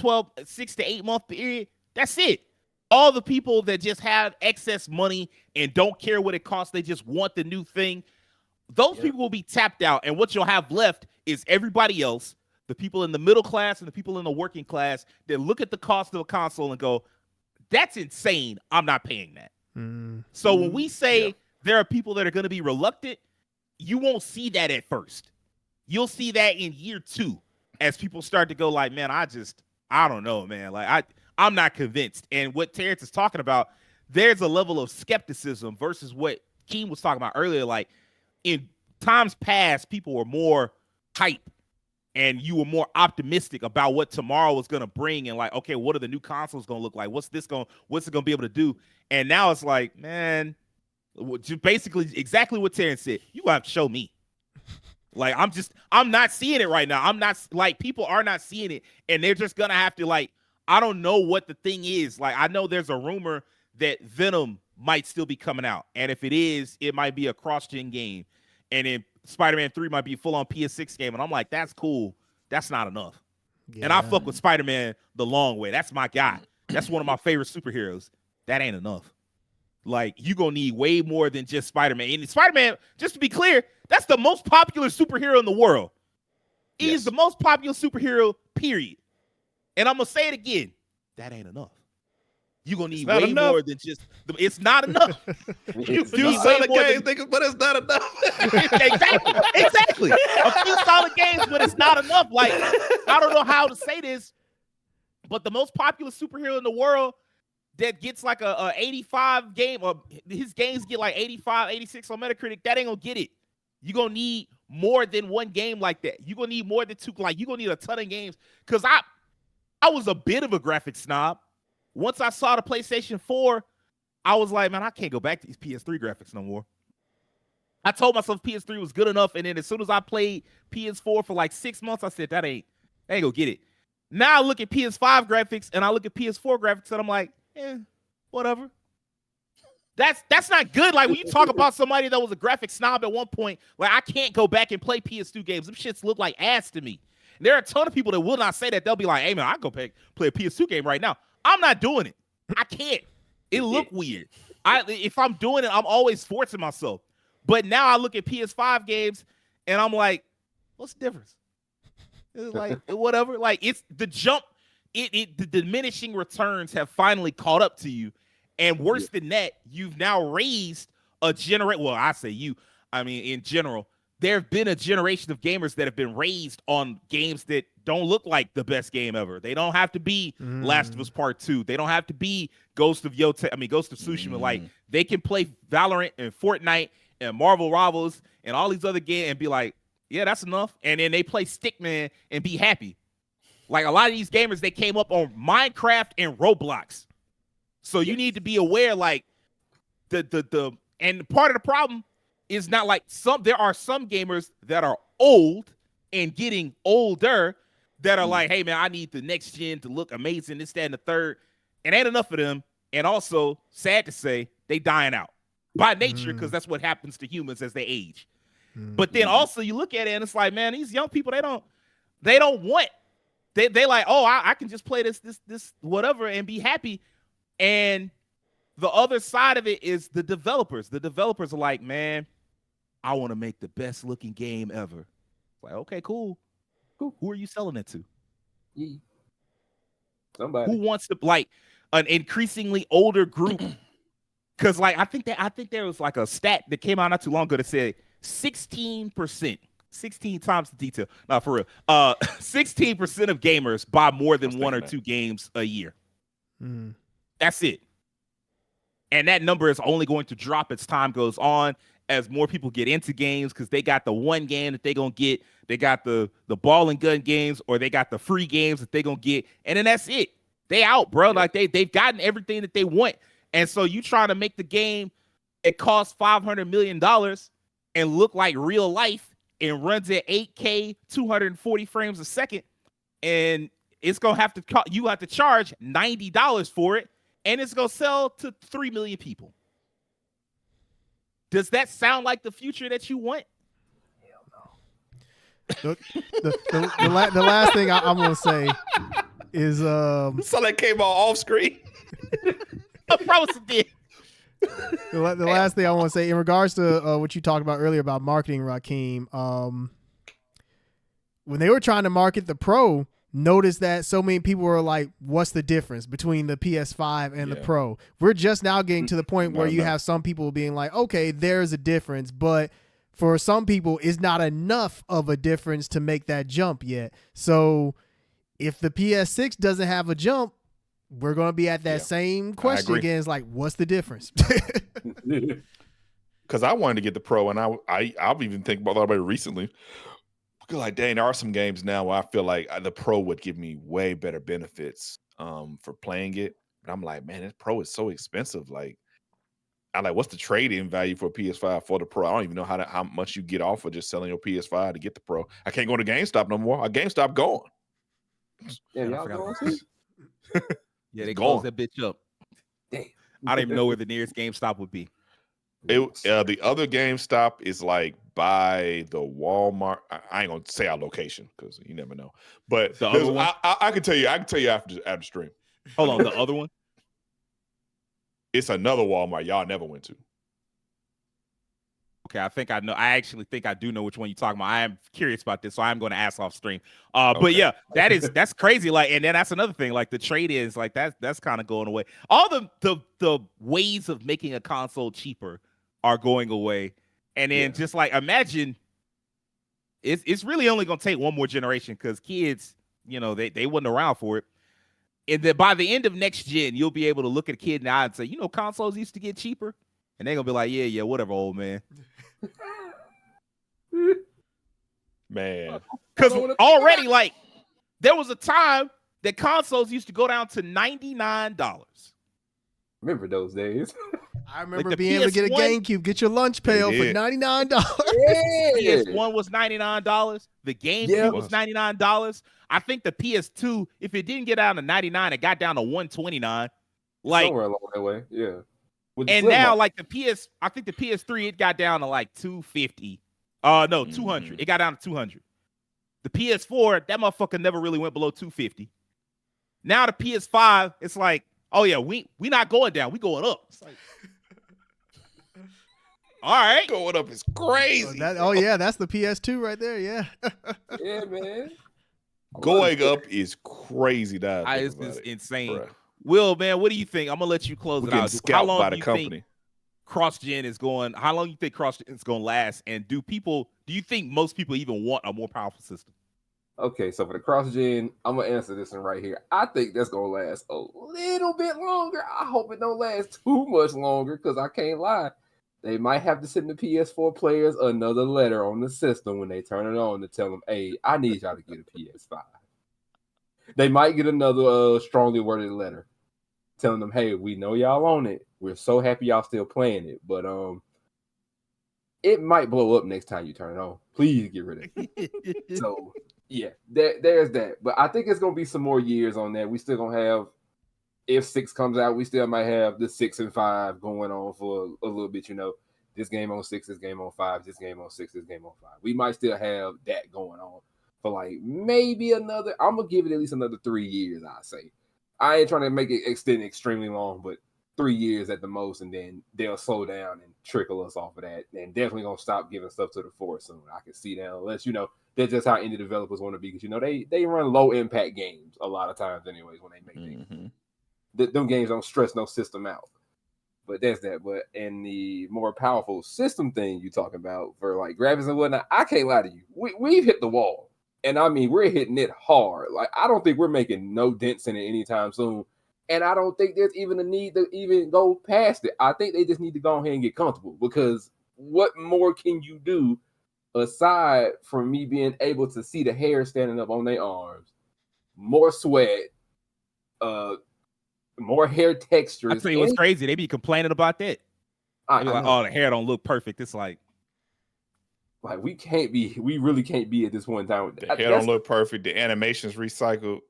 6 to 8 month period, that's it. All the people that just have excess money and don't care what it costs, they just want the new thing. Those people will be tapped out. And what you'll have left is everybody else, the people in the middle class and the people in the working class that look at the cost of a console and go, that's insane. I'm not paying that. So when we say there are people that are going to be reluctant, you won't see that at first. You'll see that in year 2 as people start to go like, man, I don't know, man. Like I'm not convinced. And what Terrence is talking about, there's a level of skepticism versus what Keem was talking about earlier. Like in times past, people were more hype and you were more optimistic about what tomorrow was going to bring. And like, okay, what are the new consoles going to look like? What's it going to be able to do? And now it's like, man, basically exactly what Terrence said. You have to show me. Like, I'm not seeing it right now. I'm not like, people are not seeing it. And they're just going to have to like, I don't know what the thing is. Like, I know there's a rumor that Venom might still be coming out. And if it is, it might be a cross-gen game. And then Spider-Man 3 might be a full-on PS6 game. And I'm like, that's cool. That's not enough. Yeah. And I fuck with Spider-Man the long way. That's my guy. That's one of my favorite superheroes. That ain't enough. Like, you gonna need way more than just Spider-Man. And Spider-Man, just to be clear, that's the most popular superhero in the world. He is the most popular superhero, period. And I'm gonna say it again. That ain't enough. You're gonna need way more than just it's not enough. You few solid games, but it's not enough. Exactly. A few solid games, but it's not enough. Like, I don't know how to say this, but the most popular superhero in the world that gets like a 85 game, or his games get like 85, 86 on Metacritic, that ain't gonna get it. You're gonna need more than one game like that. You're gonna need more than 2. Like, you're gonna need a ton of games. Because I was a bit of a graphics snob. Once I saw the PlayStation 4, I was like, man, I can't go back to these PS3 graphics no more. I told myself PS3 was good enough, and then as soon as I played PS4 for like 6 months, I said, that ain't gonna get it. Now I look at PS5 graphics and I look at PS4 graphics and I'm like, whatever. That's not good. Like, when you talk about somebody that was a graphic snob at one point, like, I can't go back and play PS2 games. Them shits look like ass to me. And there are a ton of people that will not say that. They'll be like, hey, man, I can go play a PS2 game right now. I'm not doing it. I can't. It look weird. If I'm doing it, I'm always forcing myself. But now I look at PS5 games and I'm like, what's the difference? It's like, whatever. Like, it's the jump. The diminishing returns have finally caught up to you. And worse than that, you've now raised a generation. Well, I say you. I mean, in general, there have been a generation of gamers that have been raised on games that don't look like the best game ever. They don't have to be Last of Us Part 2. They don't have to be Ghost of Tsushima. Like, they can play Valorant and Fortnite and Marvel Rivals and all these other games and be like, yeah, that's enough. And then they play Stickman and be happy. Like, a lot of these gamers, they came up on Minecraft and Roblox. So you need to be aware, like, and part of the problem is not like there are some gamers that are old and getting older that are like, hey, man, I need the next gen to look amazing, this, that, and the third. And ain't enough of them. And also, sad to say, they dying out by nature, because that's what happens to humans as they age. But then also you look at it and it's like, man, these young people, they don't want. They like, oh, I can just play this whatever and be happy. And the other side of it is the developers. The developers are like, man, I want to make the best looking game ever. Like, okay, cool. Who are you selling it to? Somebody. Who wants to, like, an increasingly older group? Because, like, I think there was like a stat that came out not too long ago that said 16%. 16 times the detail. Not for real. 16% of gamers buy more than one or two games a year. That's it. And that number is only going to drop as time goes on, as more people get into games, because they got the one game that they're going to get. They got the ball and gun games, or they got the free games that they're going to get. And then that's it. They out, bro. Like, they've gotten everything that they want. And so you trying to make the game, it costs $500 million and look like real life and runs at 8K, 240 frames a second. And it's going to have to you have to charge $90 for it. and it's gonna sell to 3 million people. Does that sound like the future that you want? The last thing I'm gonna say is so that came off screen. I promise it did. The last thing I want to say in regards to what you talked about earlier about marketing, Rakeem, when they were trying to market the Pro, notice that so many people were like, what's the difference between the PS5 and the Pro? We're just now getting to the point where you have some people being like, okay, there's a difference, but for some people, it's not enough of a difference to make that jump yet. So if the PS6 doesn't have a jump, we're going to be at that same question again. It's like, what's the difference? Because I wanted to get the Pro, and I've even think about it recently. Because like, dang, there are some games now where I feel like the Pro would give me way better benefits for playing it. But I'm like, man, this Pro is so expensive. Like, I like, what's the trade-in value for a PS5 for the Pro? I don't even know how much you get off of just selling your PS5 to get the Pro. I can't go to GameStop no more. Our GameStop gone. Yeah, y'all going too? Yeah, they closed that bitch up. Damn. I don't even know where the nearest GameStop would be. The other GameStop is like by the Walmart. I ain't gonna say our location because you never know. But the other one, I can tell you. I can tell you after stream. Hold on, the other one. It's another Walmart y'all never went to. Okay, I think I know. I actually think I do know which one you're talking about. I am curious about this, so I'm going to ask off stream. But yeah, that's crazy. Like, and then that's another thing. Like the trade-ins, like that's kind of going away. All the ways of making a console cheaper are going away. And then just like imagine, it's really only going to take one more generation because kids, you know, they wasn't around for it. And then by the end of next gen, you'll be able to look at a kid in the eye and say, you know, consoles used to get cheaper. And they're going to be like, yeah, whatever, old man. Man. Because already, like, there was a time that consoles used to go down to $99. Remember those days? I remember being able to get a GameCube, get your lunch pail for $99. Yeah. PS1 was $99. The GameCube was $99. I think the PS2, if it didn't get down to $99, it got down to $129. Like somewhere along that way, yeah. And now, like I think the PS3, it got down to like $250. No, $200. It got down to $200. The PS4, that motherfucker never really went below $250. Now the PS5, it's like, oh yeah, we not going down, we going up. It's like, all right, going up is crazy. That's the PS2 right there. Yeah. Yeah, man. Going up is crazy. It's just insane. Bruh. Will, man, what do you think? I'm gonna let you close it out. How long do you think cross-gen is going? How long do you think cross-gen is going to last? And do you think most people even want a more powerful system? Okay, so for the cross-gen, I'm gonna answer this one right here. I think that's gonna last a little bit longer. I hope it don't last too much longer because I can't lie. They might have to send the PS4 players another letter on the system when they turn it on to tell them, hey, I need y'all to get a PS5. They might get another strongly worded letter telling them, hey, we know y'all on it. We're so happy y'all still playing it. But it might blow up next time you turn it on. Please get rid of it. So, yeah, there's that. But I think it's going to be some more years on that. We still going to have, if 6 comes out, we still might have the 6 and 5 going on for a little bit, you know. This game on 6, this game on 5, this game on 6, this game on 5. We might still have that going on for like maybe another, I'm going to give it at least another 3 years, I say. I ain't trying to make it extend extremely long, but 3 years at the most, and then they'll slow down and trickle us off of that. And definitely going to stop giving stuff to the fore soon. I can see that, unless, you know, that's just how indie developers want to be, because, you know, they run low-impact games a lot of times anyways when they make things. Them games don't stress no system out. But that's that. But in the more powerful system thing you talking about for like graphics and whatnot, I can't lie to you. We've hit the wall. And I mean, we're hitting it hard. Like, I don't think we're making no dents in it anytime soon. And I don't think there's even a need to even go past it. I think they just need to go ahead and get comfortable, because what more can you do aside from me being able to see the hair standing up on their arms, more sweat, more hair textures? I tell you what's crazy. They be complaining about that. They be like, oh, the hair don't look perfect. It's like we really can't be at this point in time. The hair don't look perfect. The animation's recycled.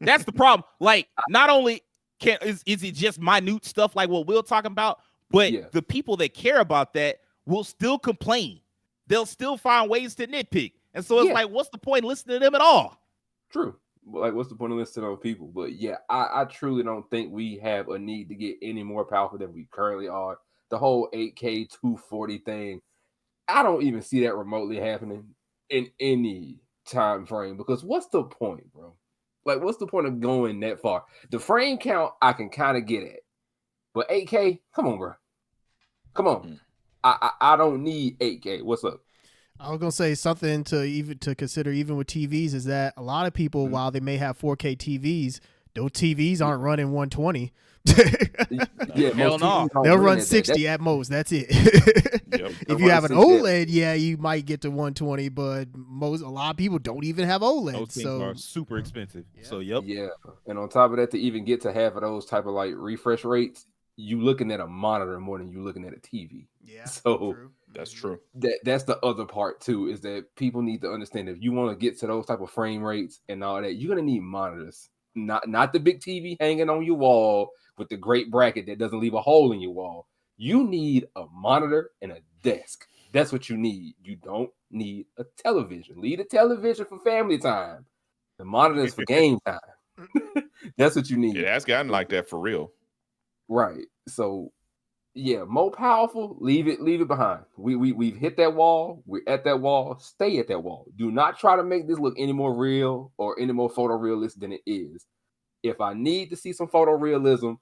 That's the problem. Like, not only is it just minute stuff like what we're talking about? But the people that care about that will still complain. They'll still find ways to nitpick. And so it's like, what's the point of listening to them at all? True. Like, what's the point of listening to those people? But yeah, I truly don't think we have a need to get any more powerful than we currently are. The whole 8K 240 thing, I don't even see that remotely happening in any time frame, because what's the point, bro? Like, what's the point of going that far? The frame count I can kind of get at, but 8K, come on, bro. Come on. I don't need 8K. What's up? I was gonna say something to consider even with TVs is that a lot of people, while they may have 4K TVs, those TVs aren't running 120. Yeah, hell no. They'll run 60 at most. That's it. If you have an OLED, you might get to 120, but a lot of people don't even have OLED. Those things are super expensive. So yeah. And on top of that, to even get to half of those type of like refresh rates, you looking at a monitor more than you looking at a TV. Yeah. So true. That's true. That's the other part too, is that people need to understand, if you want to get to those type of frame rates and all that, you're gonna need monitors. Not the big TV hanging on your wall with the great bracket that doesn't leave a hole in your wall. You need a monitor and a desk. That's what you need. You don't need a television. Leave the television for family time. The monitor is for game time. That's what you need. Yeah, that's gotten like that for real. Right. So yeah, more powerful, leave it behind. We've hit that wall. We're at that wall. Stay at that wall. Do not try to make this look any more real or any more photorealistic than it is. If I need to see some photorealism,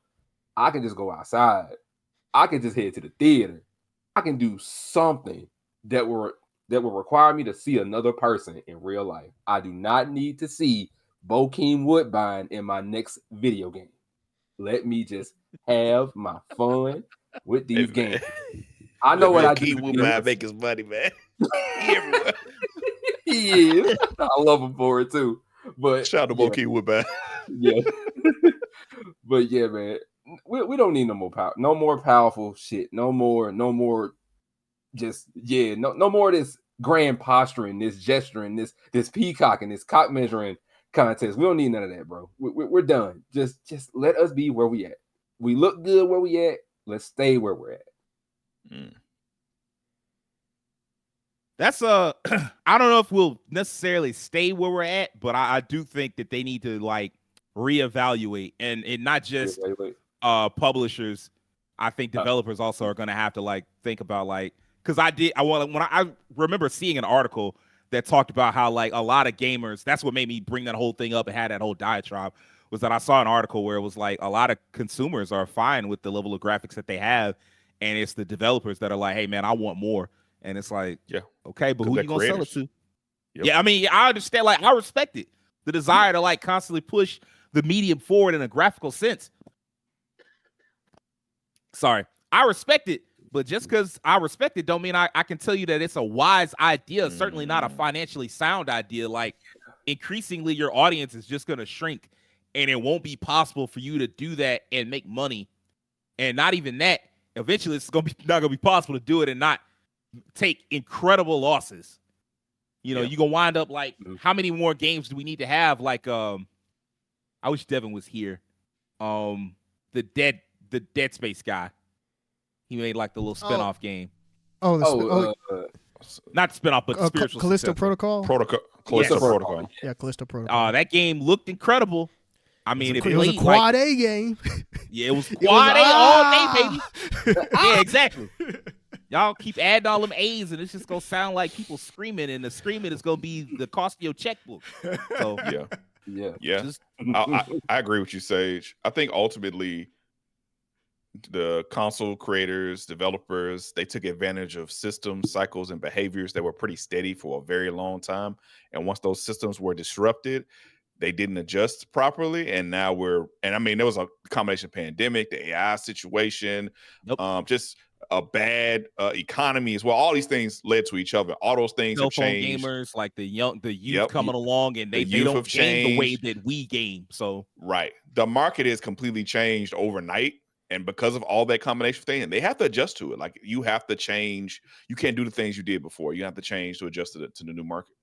I can just go outside. I can just head to the theater. I can do something that will require me to see another person in real life. I do not need to see Bokeem Woodbine in my next video game. Let me just have my fun with these games. I know what I do. Woodbine make his money, man. He is. I love him for it too. But shout out to Bokeem Woodbine. Yeah. But yeah, man. We don't need no more powerful shit. No more just no more of this grand posturing, this gesturing, this peacocking, this cock measuring contest. We don't need none of that, bro. We're done. Just let us be where we at. We look good where we at. Let's stay where we're at. That's I don't know if we'll necessarily stay where we're at, but I do think that they need to like reevaluate and not just publishers. I think developers also are going to have to like think about like, because I remember seeing an article that talked about how like a lot of gamers, that's what made me bring that whole thing up and had that whole diatribe, was that I saw an article where it was like a lot of consumers are fine with the level of graphics that they have, and it's the developers that are like, hey man, I want more. And it's like, yeah, okay, but who you gonna sell it to? Yep. Yeah, I mean, I understand, like I respect it, the desire to like constantly push the medium forward in a graphical sense. Sorry, I respect it, but just because I respect it don't mean I can tell you that it's a wise idea. Certainly not a financially sound idea. Like increasingly your audience is just going to shrink, and it won't be possible for you to do that and make money. And not even that, eventually it's not going to be possible to do it and not take incredible losses. You know, you're going to wind up like, how many more games do we need to have? Like, I wish Devin was here. The Dead Space guy. He made like the little spinoff game. Not the spinoff, but the spiritual Callisto Protocol? Callisto Protocol. Yeah, Callisto Protocol. That game looked incredible. I mean, it was a quad A game. Yeah, it was quad A all day, baby. Yeah, exactly. Y'all keep adding all them A's, and it's just gonna sound like people screaming, and the screaming is gonna be the cost of your checkbook. So yeah. I agree with you, Sage. I think ultimately the console creators, developers, they took advantage of systems, cycles, and behaviors that were pretty steady for a very long time. And once those systems were disrupted, they didn't adjust properly. And now I mean, there was a combination of pandemic, the AI situation, just a bad economy as well. All these things led to each other. All those things have changed. Gamers, like the youth coming along, and they don't game the way that we game. So right, the market is completely changed overnight, and because of all that combination of things, they have to adjust to it. Like you have to change. You can't do the things you did before. You have to change to adjust to the new market.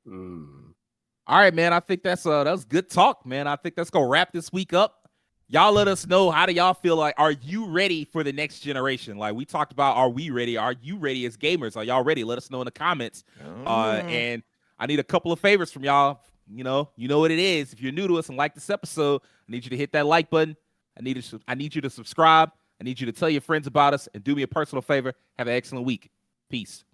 All right, man. I think that was good talk, man. I think that's gonna wrap this week up. Y'all let us know, how do y'all feel like, are you ready for the next generation? Like we talked about, are we ready? Are you ready as gamers? Are y'all ready? Let us know in the comments. And I need a couple of favors from y'all. You know what it is. If you're new to us and like this episode, I need you to hit that like button. I need you to subscribe. I need you to tell your friends about us and do me a personal favor. Have an excellent week. Peace.